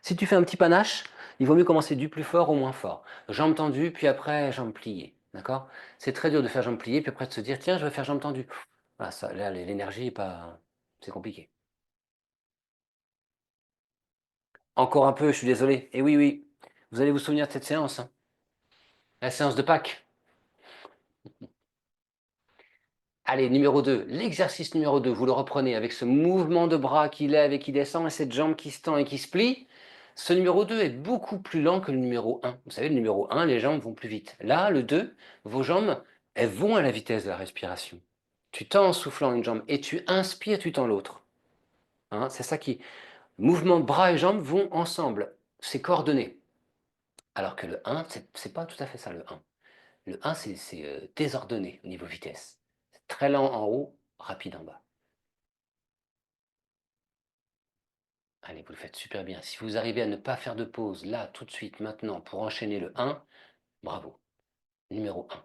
Si tu fais un petit panache, il vaut mieux commencer du plus fort au moins fort. Jambes tendues, puis après jambes pliées, d'accord? C'est très dur de faire jambes pliées, puis après de se dire, tiens, je vais faire jambes tendues. Voilà, ça, là, l'énergie est pas... C'est compliqué. Encore un peu, je suis désolé. Et oui, oui, vous allez vous souvenir de cette séance, hein. La séance de Pâques. Allez, numéro 2, l'exercice numéro 2, vous le reprenez avec ce mouvement de bras qui lève et qui descend et cette jambe qui se tend et qui se plie. Ce numéro 2 est beaucoup plus lent que le numéro 1. Vous savez, le numéro 1, les jambes vont plus vite. Là, le 2, vos jambes, elles vont à la vitesse de la respiration. Tu tends en soufflant une jambe et tu inspires, tu tends l'autre. Hein, c'est ça qui... Mouvement de bras et jambes vont ensemble. C'est coordonné. Alors que le 1, c'est pas tout à fait ça, le 1. Le 1, c'est désordonné au niveau vitesse. C'est très lent en haut, rapide en bas. Allez, vous le faites super bien. Si vous arrivez à ne pas faire de pause, là, tout de suite, maintenant, pour enchaîner le 1, bravo. Numéro 1.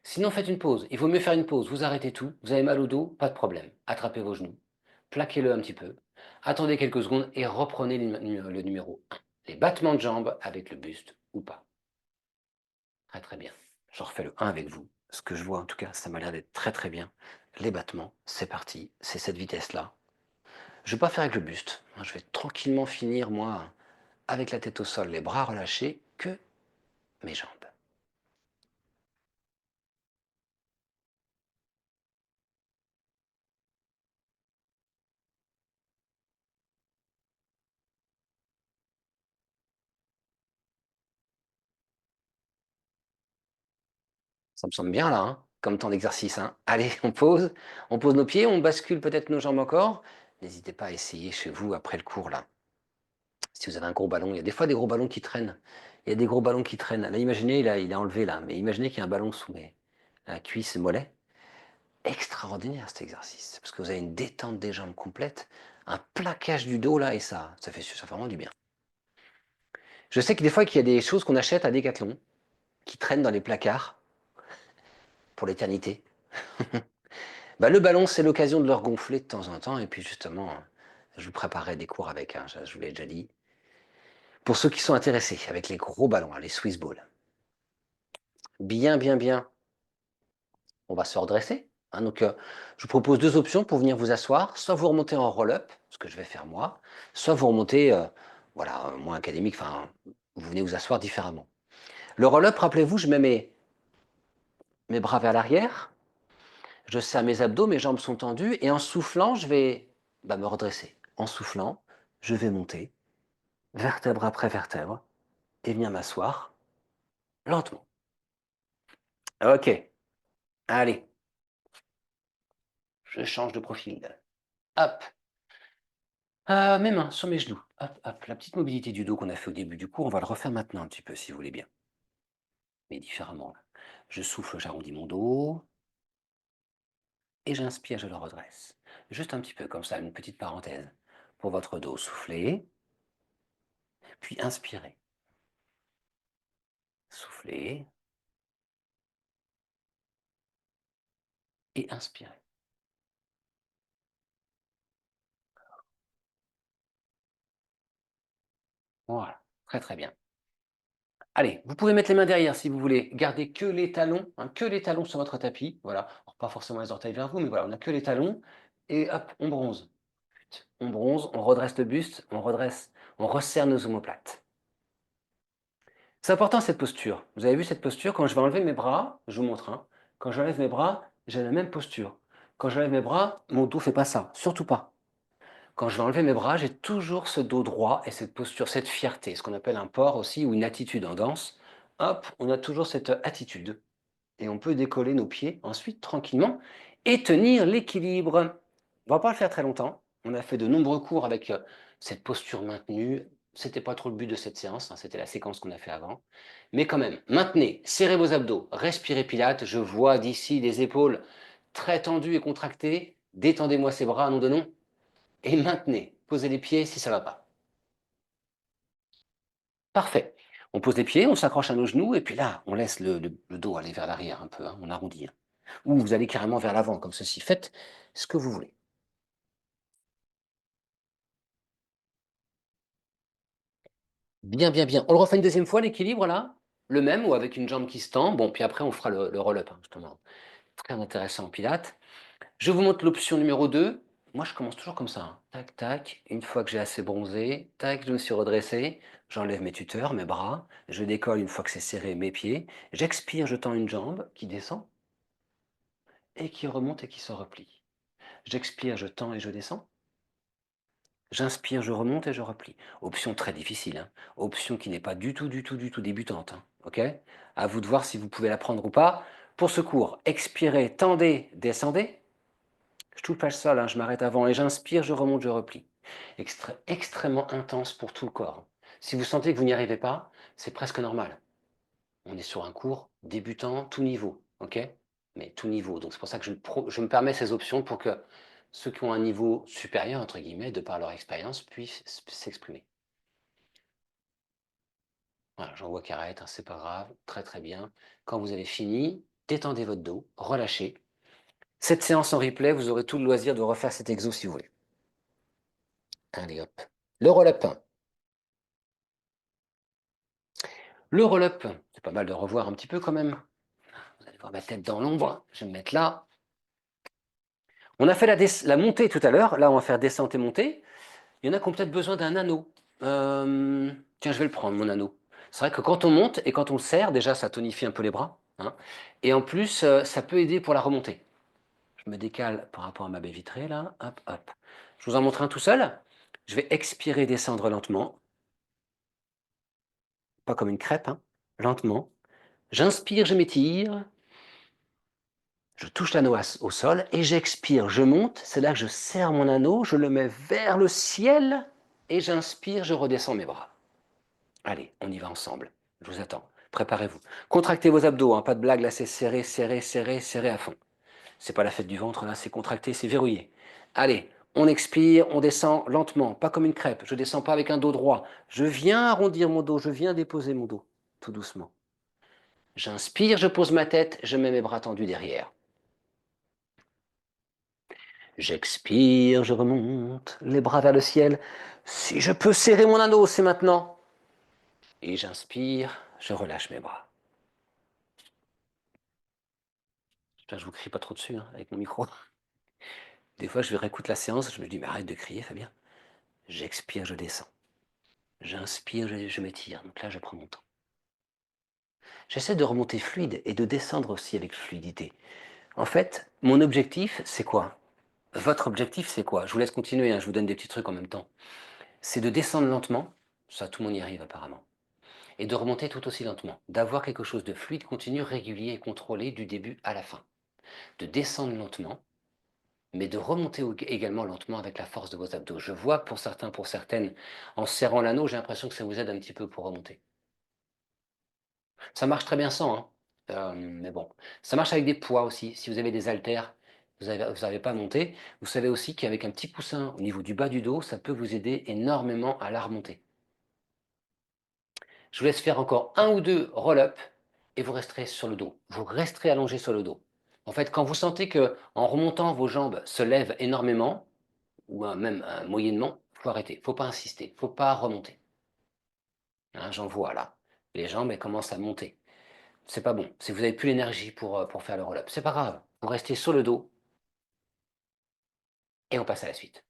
Sinon, faites une pause. Il vaut mieux faire une pause. Vous arrêtez tout. Vous avez mal au dos, pas de problème. Attrapez vos genoux. Plaquez-le un petit peu. Attendez quelques secondes et reprenez le numéro 1. Les battements de jambes avec le buste ou pas. Très très bien. Je refais le 1 avec vous. Ce que je vois en tout cas, ça m'a l'air d'être très très bien. Les battements, c'est parti. C'est cette vitesse-là. Je ne vais pas faire avec le buste. Je vais tranquillement finir, moi, avec la tête au sol, les bras relâchés, que mes jambes. Ça me semble bien là, hein, comme temps d'exercice, hein. Allez, on pose nos pieds, on bascule peut-être nos jambes encore. N'hésitez pas à essayer chez vous après le cours là. Si vous avez un gros ballon, il y a des fois des gros ballons qui traînent. Il y a des gros ballons qui traînent. Là, imaginez, il est enlevé là, mais imaginez qu'il y a un ballon sous la cuisse, mollet. Extraordinaire cet exercice, parce que vous avez une détente des jambes complète, un plaquage du dos là, et ça fait vraiment du bien. Je sais que des fois qu'il y a des choses qu'on achète à Decathlon, qui traînent dans les placards pour l'éternité. Bah, le ballon, c'est l'occasion de le regonfler de temps en temps. Et puis justement, je vous préparerai des cours avec, hein, je vous l'ai déjà dit. Pour ceux qui sont intéressés, avec les gros ballons, hein, les Swiss Balls. Bien, bien, bien. On va se redresser, hein. Donc, je vous propose deux options pour venir vous asseoir. Soit vous remontez en roll-up, ce que je vais faire moi. Soit vous remontez, voilà, moins académique, enfin, vous venez vous asseoir différemment. Le roll-up, rappelez-vous, je mets mes bras vers l'arrière. Je serre mes abdos, mes jambes sont tendues et en soufflant, je vais me redresser. En soufflant, je vais monter, vertèbre après vertèbre, et venir m'asseoir lentement. Ok, allez, je change de profil. Hop, mes mains sur mes genoux. Hop, hop, la petite mobilité du dos qu'on a fait au début du cours, on va le refaire maintenant un petit peu si vous voulez bien, mais différemment. Je souffle, j'arrondis mon dos, et j'inspire, je le redresse. Juste un petit peu comme ça, une petite parenthèse. Pour votre dos, soufflez, puis inspirez. Soufflez et inspirez. Voilà, très très bien. Allez, vous pouvez mettre les mains derrière si vous voulez. Gardez que les talons, hein, que les talons sur votre tapis. Voilà, alors, pas forcément les orteils vers vous, mais voilà, on n'a que les talons. Et hop, on bronze. On bronze, on redresse le buste, on redresse, on resserre nos omoplates. C'est important cette posture. Vous avez vu cette posture? Quand je vais enlever mes bras, je vous montre, hein. Quand j'enlève mes bras, j'ai la même posture. Quand j'enlève mes bras, mon dos ne fait pas ça, surtout pas. Quand je vais enlever mes bras, j'ai toujours ce dos droit et cette posture, cette fierté, ce qu'on appelle un port aussi ou une attitude en danse. Hop, on a toujours cette attitude et on peut décoller nos pieds ensuite tranquillement et tenir l'équilibre. On va pas le faire très longtemps. On a fait de nombreux cours avec cette posture maintenue. C'était pas trop le but de cette séance, hein, c'était la séquence qu'on a fait avant. Mais quand même, maintenez, serrez vos abdos, respirez Pilates. Je vois d'ici les épaules très tendues et contractées. Détendez-moi ces bras, nom de nom. Et maintenez. Posez les pieds si ça va pas. Parfait. On pose les pieds, on s'accroche à nos genoux et puis là, on laisse le dos aller vers l'arrière un peu, hein, on arrondit, hein. Ou vous allez carrément vers l'avant, comme ceci. Faites ce que vous voulez. Bien, bien, bien. On le refait une deuxième fois, l'équilibre là? Le même ou avec une jambe qui se tend? Bon, puis après, on fera le roll-up, hein, justement. Très intéressant en pilates. Je vous montre l'option numéro 2. Moi, je commence toujours comme ça, hein. Tac, tac. Une fois que j'ai assez bronzé, tac, je me suis redressé. J'enlève mes tuteurs, mes bras. Je décolle une fois que c'est serré mes pieds. J'expire, je tends une jambe qui descend et qui remonte et qui se replie. J'expire, je tends et je descends. J'inspire, je remonte et je replie. Option très difficile, hein. Option qui n'est pas du tout, du tout, du tout débutante, hein. Ok? À vous de voir si vous pouvez la prendre ou pas. Pour ce cours, expirez, tendez, descendez. Je touche pas le sol, hein, je m'arrête avant et j'inspire, je remonte, je replie. Extrêmement intense pour tout le corps. Si vous sentez que vous n'y arrivez pas, c'est presque normal. On est sur un cours débutant, tout niveau, ok? Mais tout niveau. Donc c'est pour ça que je me permets ces options pour que ceux qui ont un niveau supérieur, entre guillemets, de par leur expérience, puissent s'exprimer. Voilà, j'en vois qui arrête, hein, c'est pas grave, très très bien. Quand vous avez fini, détendez votre dos, relâchez. Cette séance en replay, vous aurez tout le loisir de refaire cet exo si vous voulez. Allez hop. Le roll-up. Le roll-up, c'est pas mal de revoir un petit peu quand même. Vous allez voir ma tête dans l'ombre, je vais me mettre là. On a fait la montée tout à l'heure, là on va faire descente et montée. Il y en a qui ont peut-être besoin d'un anneau. Tiens, je vais le prendre, mon anneau. C'est vrai que quand on monte et quand on le serre, déjà ça tonifie un peu les bras, hein. Et en plus, ça peut aider pour la remontée. Je me décale par rapport à ma baie vitrée là, hop, hop. Je vous en montre un tout seul. Je vais expirer, descendre lentement, pas comme une crêpe, hein, lentement. J'inspire, je m'étire. Je touche l'anneau au sol et j'expire, je monte. C'est là que je serre mon anneau, je le mets vers le ciel et j'inspire, je redescends mes bras. Allez, on y va ensemble. Je vous attends. Préparez-vous. Contractez vos abdos, hein, pas de blague, là c'est serré, serré, serré, serré à fond. C'est pas la fête du ventre, là c'est contracté, c'est verrouillé. Allez, on expire, on descend lentement, pas comme une crêpe. Je descends pas avec un dos droit. Je viens arrondir mon dos, je viens déposer mon dos, tout doucement. J'inspire, je pose ma tête, je mets mes bras tendus derrière. J'expire, je remonte, les bras vers le ciel. Si je peux serrer mon anneau, c'est maintenant. Et j'inspire, je relâche mes bras. J'espère que je vous crie pas trop dessus, hein, avec mon micro. Des fois, je vais réécouter la séance, je me dis, mais arrête de crier, Fabien. J'expire, je descends. J'inspire, je m'étire. Donc là, je prends mon temps. J'essaie de remonter fluide et de descendre aussi avec fluidité. En fait, mon objectif, c'est quoi? Votre objectif, c'est quoi? Je vous laisse continuer, hein, je vous donne des petits trucs en même temps. C'est de descendre lentement. Ça, tout le monde y arrive apparemment. Et de remonter tout aussi lentement, d'avoir quelque chose de fluide, continu, régulier et contrôlé du début à la fin. De descendre lentement, mais de remonter également lentement avec la force de vos abdos. Je vois que pour certains, pour certaines, en serrant l'anneau, j'ai l'impression que ça vous aide un petit peu pour remonter. Ça marche très bien sans, hein. Mais bon, ça marche avec des poids aussi. Si vous avez des haltères, vous n'avez pas monté, vous savez aussi qu'avec un petit coussin au niveau du bas du dos, ça peut vous aider énormément à la remonter. Je vous laisse faire encore un ou deux roll-up et vous resterez sur le dos. Vous resterez allongé sur le dos. En fait, quand vous sentez que en remontant, vos jambes se lèvent énormément, ou même moyennement, il faut arrêter. Il ne faut pas insister. Il ne faut pas remonter. Hein, j'en vois là. Les jambes, elles commencent à monter. C'est pas bon. Si vous n'avez plus l'énergie pour faire le roll-up, c'est pas grave. Vous restez sur le dos et on passe à la suite.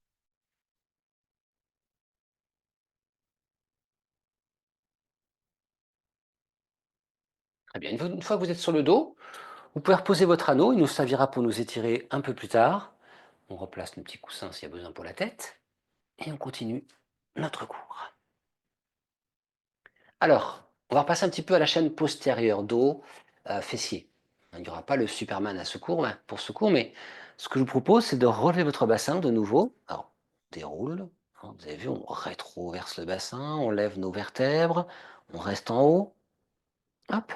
Très bien. Une fois que vous êtes sur le dos, vous pouvez reposer votre anneau. Il nous servira pour nous étirer un peu plus tard. On replace nos petits coussins s'il y a besoin pour la tête. Et on continue notre cours. Alors, on va repasser un petit peu à la chaîne postérieure, dos, fessier. Il n'y aura pas le Superman à secours, pour secours, mais ce que je vous propose, c'est de relever votre bassin de nouveau. Alors, on déroule, hein, vous avez vu, on rétroverse le bassin, on lève nos vertèbres, on reste en haut. Hop.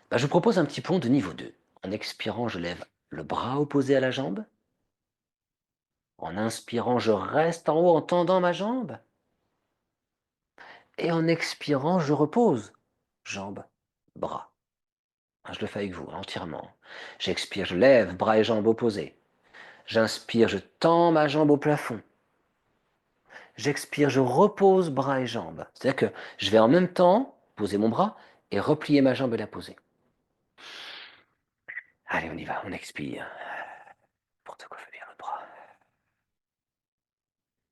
Bah, je vous propose un petit pont de niveau 2. En expirant, je lève le bras opposé à la jambe. En inspirant, je reste en haut en tendant ma jambe. Et en expirant, je repose. Jambes, bras. Je le fais avec vous, entièrement. J'expire, je lève, bras et jambes opposés. J'inspire, je tends ma jambe au plafond. J'expire, je repose bras et jambes. C'est-à-dire que je vais en même temps poser mon bras et replier ma jambe et la poser. Allez, on y va, on expire. N'importe quoi, fait bien le bras.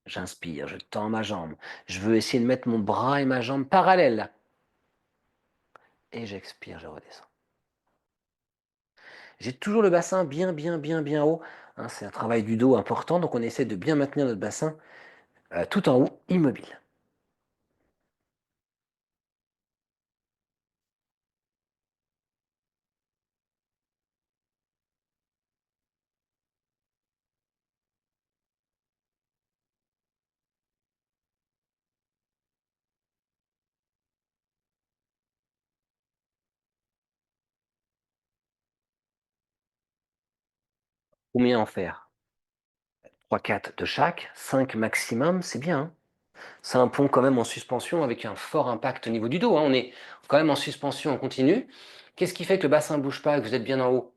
J'inspire, je tends ma jambe. Je veux essayer de mettre mon bras et ma jambe parallèles. Et j'expire, je redescends. J'ai toujours le bassin bien haut, hein, c'est un travail du dos important, donc on essaie de bien maintenir notre bassin tout en haut, immobile. Combien en faire? 3-4 de chaque, 5 maximum, c'est bien, hein. C'est un pont quand même en suspension avec un fort impact au niveau du dos, hein. On est quand même en suspension en continu. Qu'est-ce qui fait que le bassin ne bouge pas et que vous êtes bien en haut?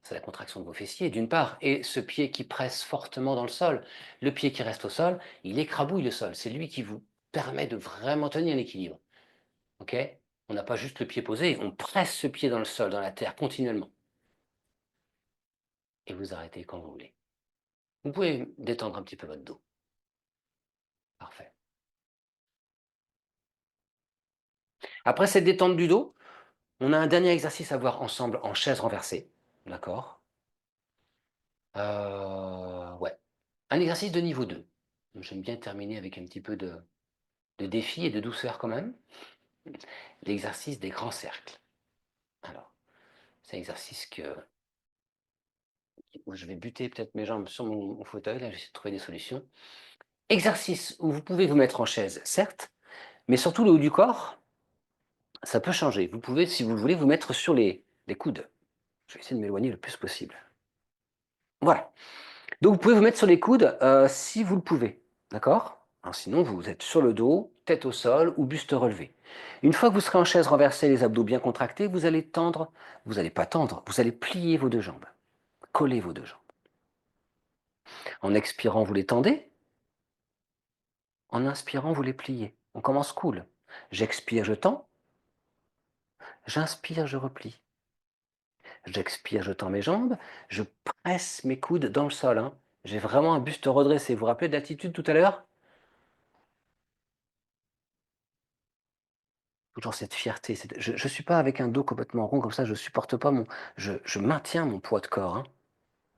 C'est la contraction de vos fessiers d'une part, et ce pied qui presse fortement dans le sol. Le pied qui reste au sol, il écrabouille le sol. C'est lui qui vous permet de vraiment tenir l'équilibre. Ok? On n'a pas juste le pied posé, on presse ce pied dans le sol, dans la terre, continuellement. Et vous arrêtez quand vous voulez. Vous pouvez détendre un petit peu votre dos. Parfait. Après cette détente du dos, on a un dernier exercice à voir ensemble en chaise renversée. D'accord? Ouais. Un exercice de niveau 2. J'aime bien terminer avec un petit peu de défi et de douceur quand même. L'exercice des grands cercles. Alors, c'est un exercice où je vais buter peut-être mes jambes sur mon fauteuil. Là, j'essaie de trouver des solutions. Exercice où vous pouvez vous mettre en chaise, certes, mais surtout le haut du corps, ça peut changer. Vous pouvez, si vous le voulez, vous mettre sur les coudes. Je vais essayer de m'éloigner le plus possible. Voilà. Donc vous pouvez vous mettre sur les coudes si vous le pouvez. D'accord? Alors, sinon, vous êtes sur le dos, tête au sol ou buste relevé. Une fois que vous serez en chaise renversée, les abdos bien contractés, vous allez tendre, vous n'allez pas tendre, vous allez plier vos deux jambes, coller vos deux jambes. En expirant, vous les tendez. En inspirant, vous les pliez. On commence cool. J'expire, je tends. J'inspire, je replie. J'expire, je tends mes jambes. Je presse mes coudes dans le sol, hein. J'ai vraiment un buste redressé. Vous vous rappelez de l'attitude tout à l'heure? Toujours cette fierté. Je ne suis pas avec un dos complètement rond comme ça. Je supporte pas mon. Je maintiens mon poids de corps, hein.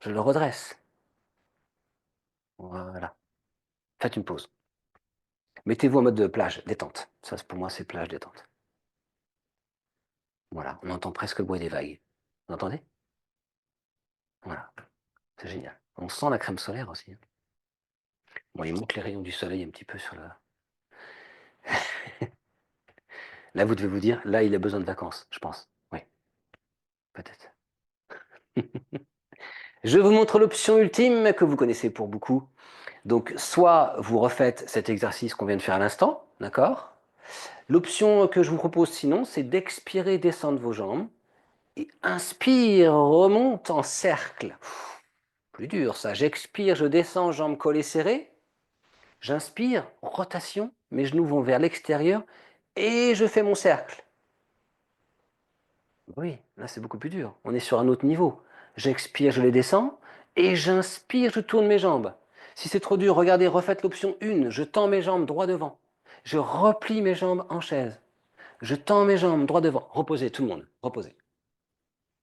Je le redresse. Voilà. Faites une pause. Mettez-vous en mode de plage, détente. Ça, pour moi, c'est plage, détente. Voilà. On entend presque le bruit des vagues. Vous entendez? Voilà. C'est génial. On sent la crème solaire aussi, hein. Bon, il monte les rayons du soleil un petit peu sur le. Là, vous devez vous dire, là, il a besoin de vacances, je pense. Oui, peut-être. Je vous montre l'option ultime que vous connaissez pour beaucoup. Donc, soit vous refaites cet exercice qu'on vient de faire à l'instant, d'accord? L'option que je vous propose sinon, c'est d'expirer, descendre vos jambes. Et inspire, remonte en cercle. Plus dur ça. J'expire, je descends, jambes collées serrées. J'inspire, rotation, mes genoux vont vers l'extérieur et je fais mon cercle. Oui, là c'est beaucoup plus dur. On est sur un autre niveau. J'expire, je les descends et j'inspire, je tourne mes jambes. Si c'est trop dur, regardez, refaites l'option 1. Je tends mes jambes droit devant. Je replie mes jambes en chaise. Je tends mes jambes droit devant. Reposez tout le monde, reposez.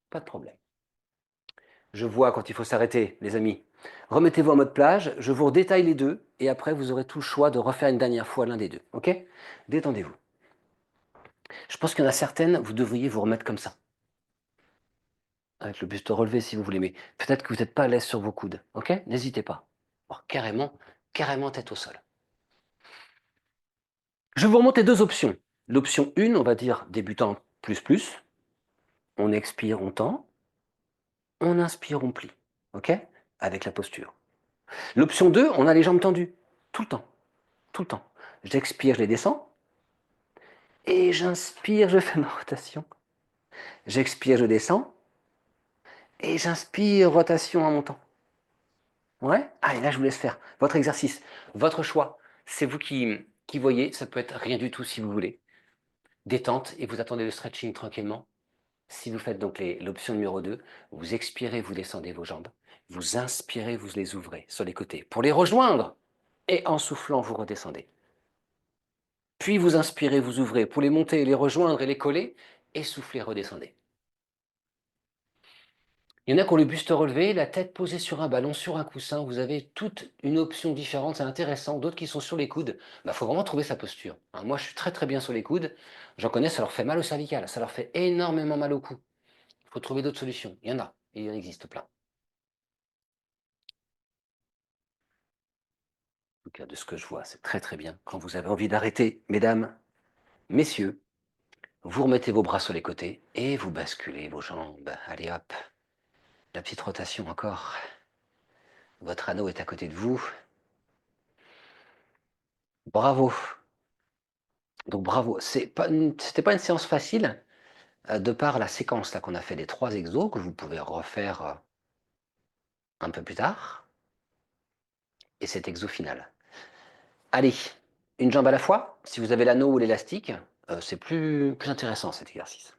Pas de problème. Je vois quand il faut s'arrêter, les amis. Remettez-vous en mode plage, je vous redétaille les deux, et après vous aurez tout le choix de refaire une dernière fois l'un des deux. Ok? Détendez-vous. Je pense qu'il y en a certaines, vous devriez vous remettre comme ça. Avec le buste relevé si vous voulez, mais peut-être que vous n'êtes pas à l'aise sur vos coudes. Ok? N'hésitez pas. Alors, carrément tête au sol. Je vous remonte les deux options. L'option 1, on va dire débutant plus plus. On expire, on tend. On inspire, on plie. Ok? Avec la posture. L'option 2, on a les jambes tendues. Tout le temps. Tout le temps. J'expire, je les descends. Et j'inspire, je fais ma rotation. J'expire, je descends. Et j'inspire, rotation en montant. Ouais? Ah, et là, je vous laisse faire votre exercice, votre choix. C'est vous qui voyez, ça peut être rien du tout si vous voulez. Détente et vous attendez le stretching tranquillement. Si vous faites donc l'option numéro 2, vous expirez, vous descendez vos jambes. Vous inspirez, vous les ouvrez sur les côtés pour les rejoindre. Et en soufflant, vous redescendez. Puis vous inspirez, vous ouvrez pour les monter, les rejoindre et les coller. Et soufflez, redescendez. Il y en a qui ont le buste relevé, la tête posée sur un ballon, sur un coussin. Vous avez toute une option différente, c'est intéressant. D'autres qui sont sur les coudes. Il faut vraiment trouver sa posture. Moi, je suis très bien sur les coudes. J'en connais, ça leur fait mal au cervical. Ça leur fait énormément mal au cou. Il faut trouver d'autres solutions. Il y en a. Et il en existe plein. En tout cas, de ce que je vois, c'est très bien. Quand vous avez envie d'arrêter, mesdames, messieurs, vous remettez vos bras sur les côtés et vous basculez vos jambes. Allez hop. La petite rotation encore. Votre anneau est à côté de vous. Bravo. Donc bravo. C'était pas une séance facile, de par la séquence là qu'on a fait des 3 exos, que vous pouvez refaire un peu plus tard, et cet exo final. Allez, une jambe à la fois. Si vous avez l'anneau ou l'élastique, c'est plus intéressant cet exercice.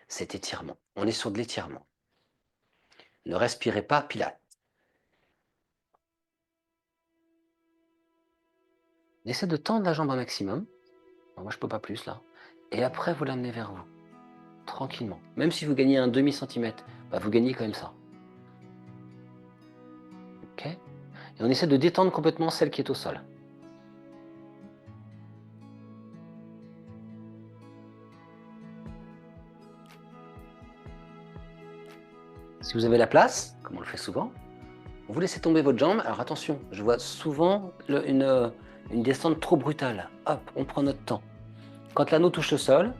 Cet étirement. On est sur de l'étirement. Ne respirez pas Pilates. Essayez de tendre la jambe un maximum. Alors moi, je peux pas plus là. Et après, vous l'amenez vers vous. Tranquillement. Même si vous gagnez un demi-centimètre, vous gagnez quand même ça. Ok? Et on essaie de détendre complètement celle qui est au sol. Si vous avez la place, comme on le fait souvent, vous laissez tomber votre jambe. Alors attention, je vois souvent une descente trop brutale. Hop, on prend notre temps. Quand l'anneau touche le sol,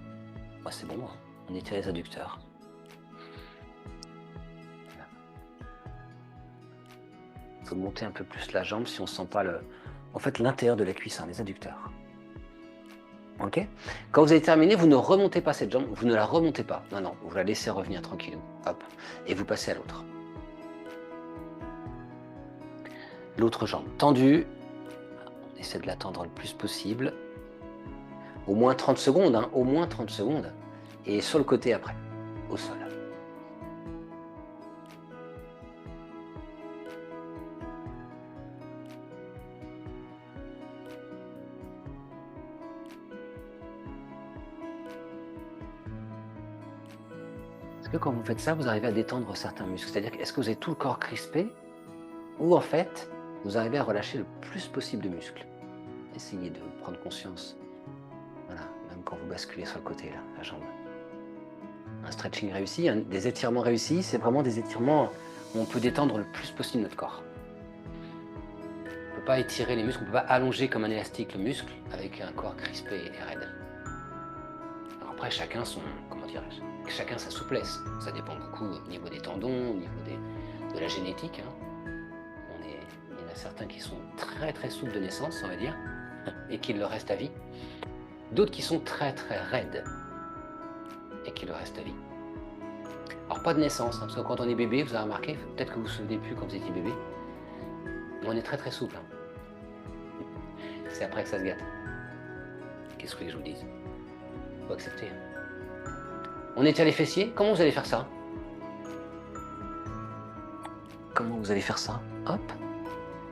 c'est bon, on étire les adducteurs. Il faut monter un peu plus la jambe si on ne sent pas l'intérieur de la cuisse, les adducteurs. Ok? Quand vous avez terminé, vous ne remontez pas cette jambe, vous ne la remontez pas. Non, vous la laissez revenir tranquille. Hop, et vous passez à l'autre. L'autre jambe tendue. On essaie de la tendre le plus possible. Au moins 30 secondes, au moins 30 secondes. Et sur le côté après, au sol. Est-ce que quand vous faites ça, vous arrivez à détendre certains muscles? C'est-à-dire, est-ce que vous avez tout le corps crispé? Ou en fait, vous arrivez à relâcher le plus possible de muscles? Essayez de prendre conscience. Voilà, même quand vous basculez sur le côté, là, la jambe. Un stretching réussi, des étirements réussis, c'est vraiment des étirements où on peut détendre le plus possible notre corps. On ne peut pas étirer les muscles, on ne peut pas allonger comme un élastique le muscle avec un corps crispé et raide. Alors après, chacun chacun sa souplesse. Ça dépend beaucoup au niveau des tendons, au niveau de la génétique. Il y en a certains qui sont très souples de naissance, on va dire, et qui le restent à vie. D'autres qui sont très raides et qui le restent à vie. Alors pas de naissance, parce que quand on est bébé, vous avez remarqué, peut-être que vous vous souvenez plus quand vous étiez bébé, on est très souple. C'est après que ça se gâte. Qu'est-ce que je vous dise? Faut accepter. On étire les fessiers. Comment vous allez faire ça? Comment vous allez faire ça?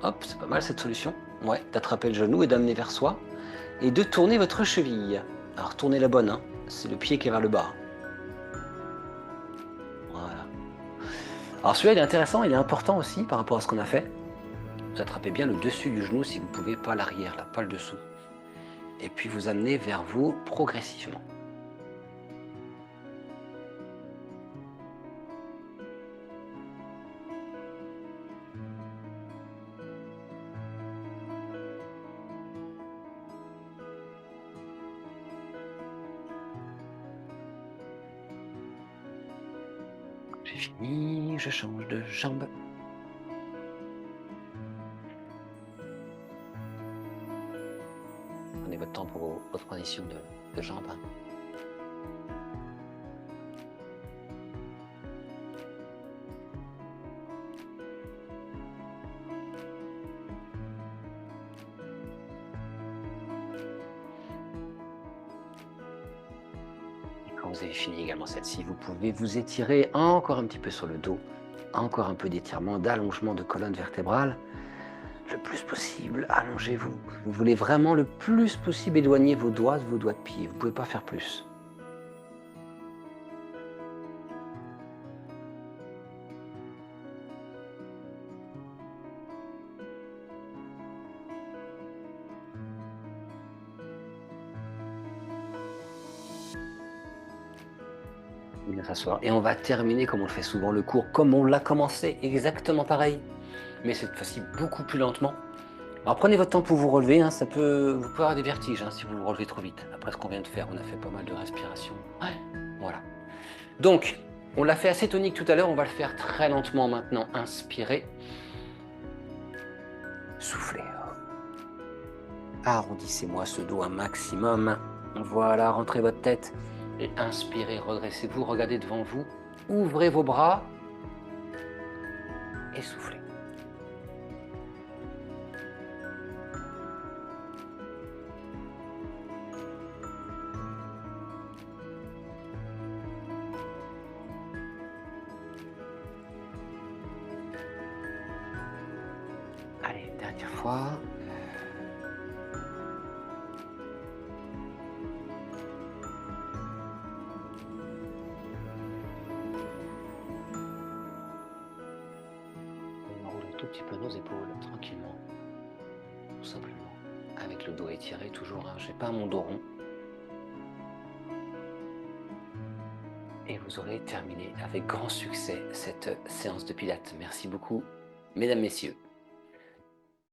Hop, c'est pas mal cette solution. Ouais, d'attraper le genou et d'amener vers soi. Et de tourner votre cheville. Alors tournez la bonne, c'est le pied qui est vers le bas. Voilà. Alors celui-là, il est intéressant, il est important aussi par rapport à ce qu'on a fait. Vous attrapez bien le dessus du genou si vous pouvez, pas l'arrière, là, pas le dessous. Et puis vous amenez vers vous progressivement. J'ai fini, je change de jambe. Prenez votre temps pour votre transition de jambe. Quand vous avez fini également celle-ci, vous pouvez vous étirer encore un petit peu sur le dos, encore un peu d'étirement, d'allongement de colonne vertébrale. Le plus possible, allongez-vous. Vous voulez vraiment le plus possible éloigner vos doigts de pied. Vous ne pouvez pas faire plus. Bien s'asseoir. Et on va terminer comme on le fait souvent le cours, comme on l'a commencé, exactement pareil. Mais cette fois-ci beaucoup plus lentement. Alors prenez votre temps pour vous relever, hein, vous pouvez avoir des vertiges si vous vous relevez trop vite. Après ce qu'on vient de faire, on a fait pas mal de respiration. Ouais. Voilà. Donc, on l'a fait assez tonique tout à l'heure, on va le faire très lentement maintenant. Inspirez. Soufflez. Arrondissez-moi ce dos un maximum. Voilà, rentrez votre tête. Et inspirez, redressez-vous, regardez devant vous. Ouvrez vos bras. Et soufflez. Allez, dernière fois. On enroule un tout petit peu nos épaules, tranquillement. Tout simplement. Avec le dos étiré, toujours. Je n'ai pas mon dos rond. Et vous aurez terminé avec grand succès cette séance de pilates. Merci beaucoup, mesdames, messieurs.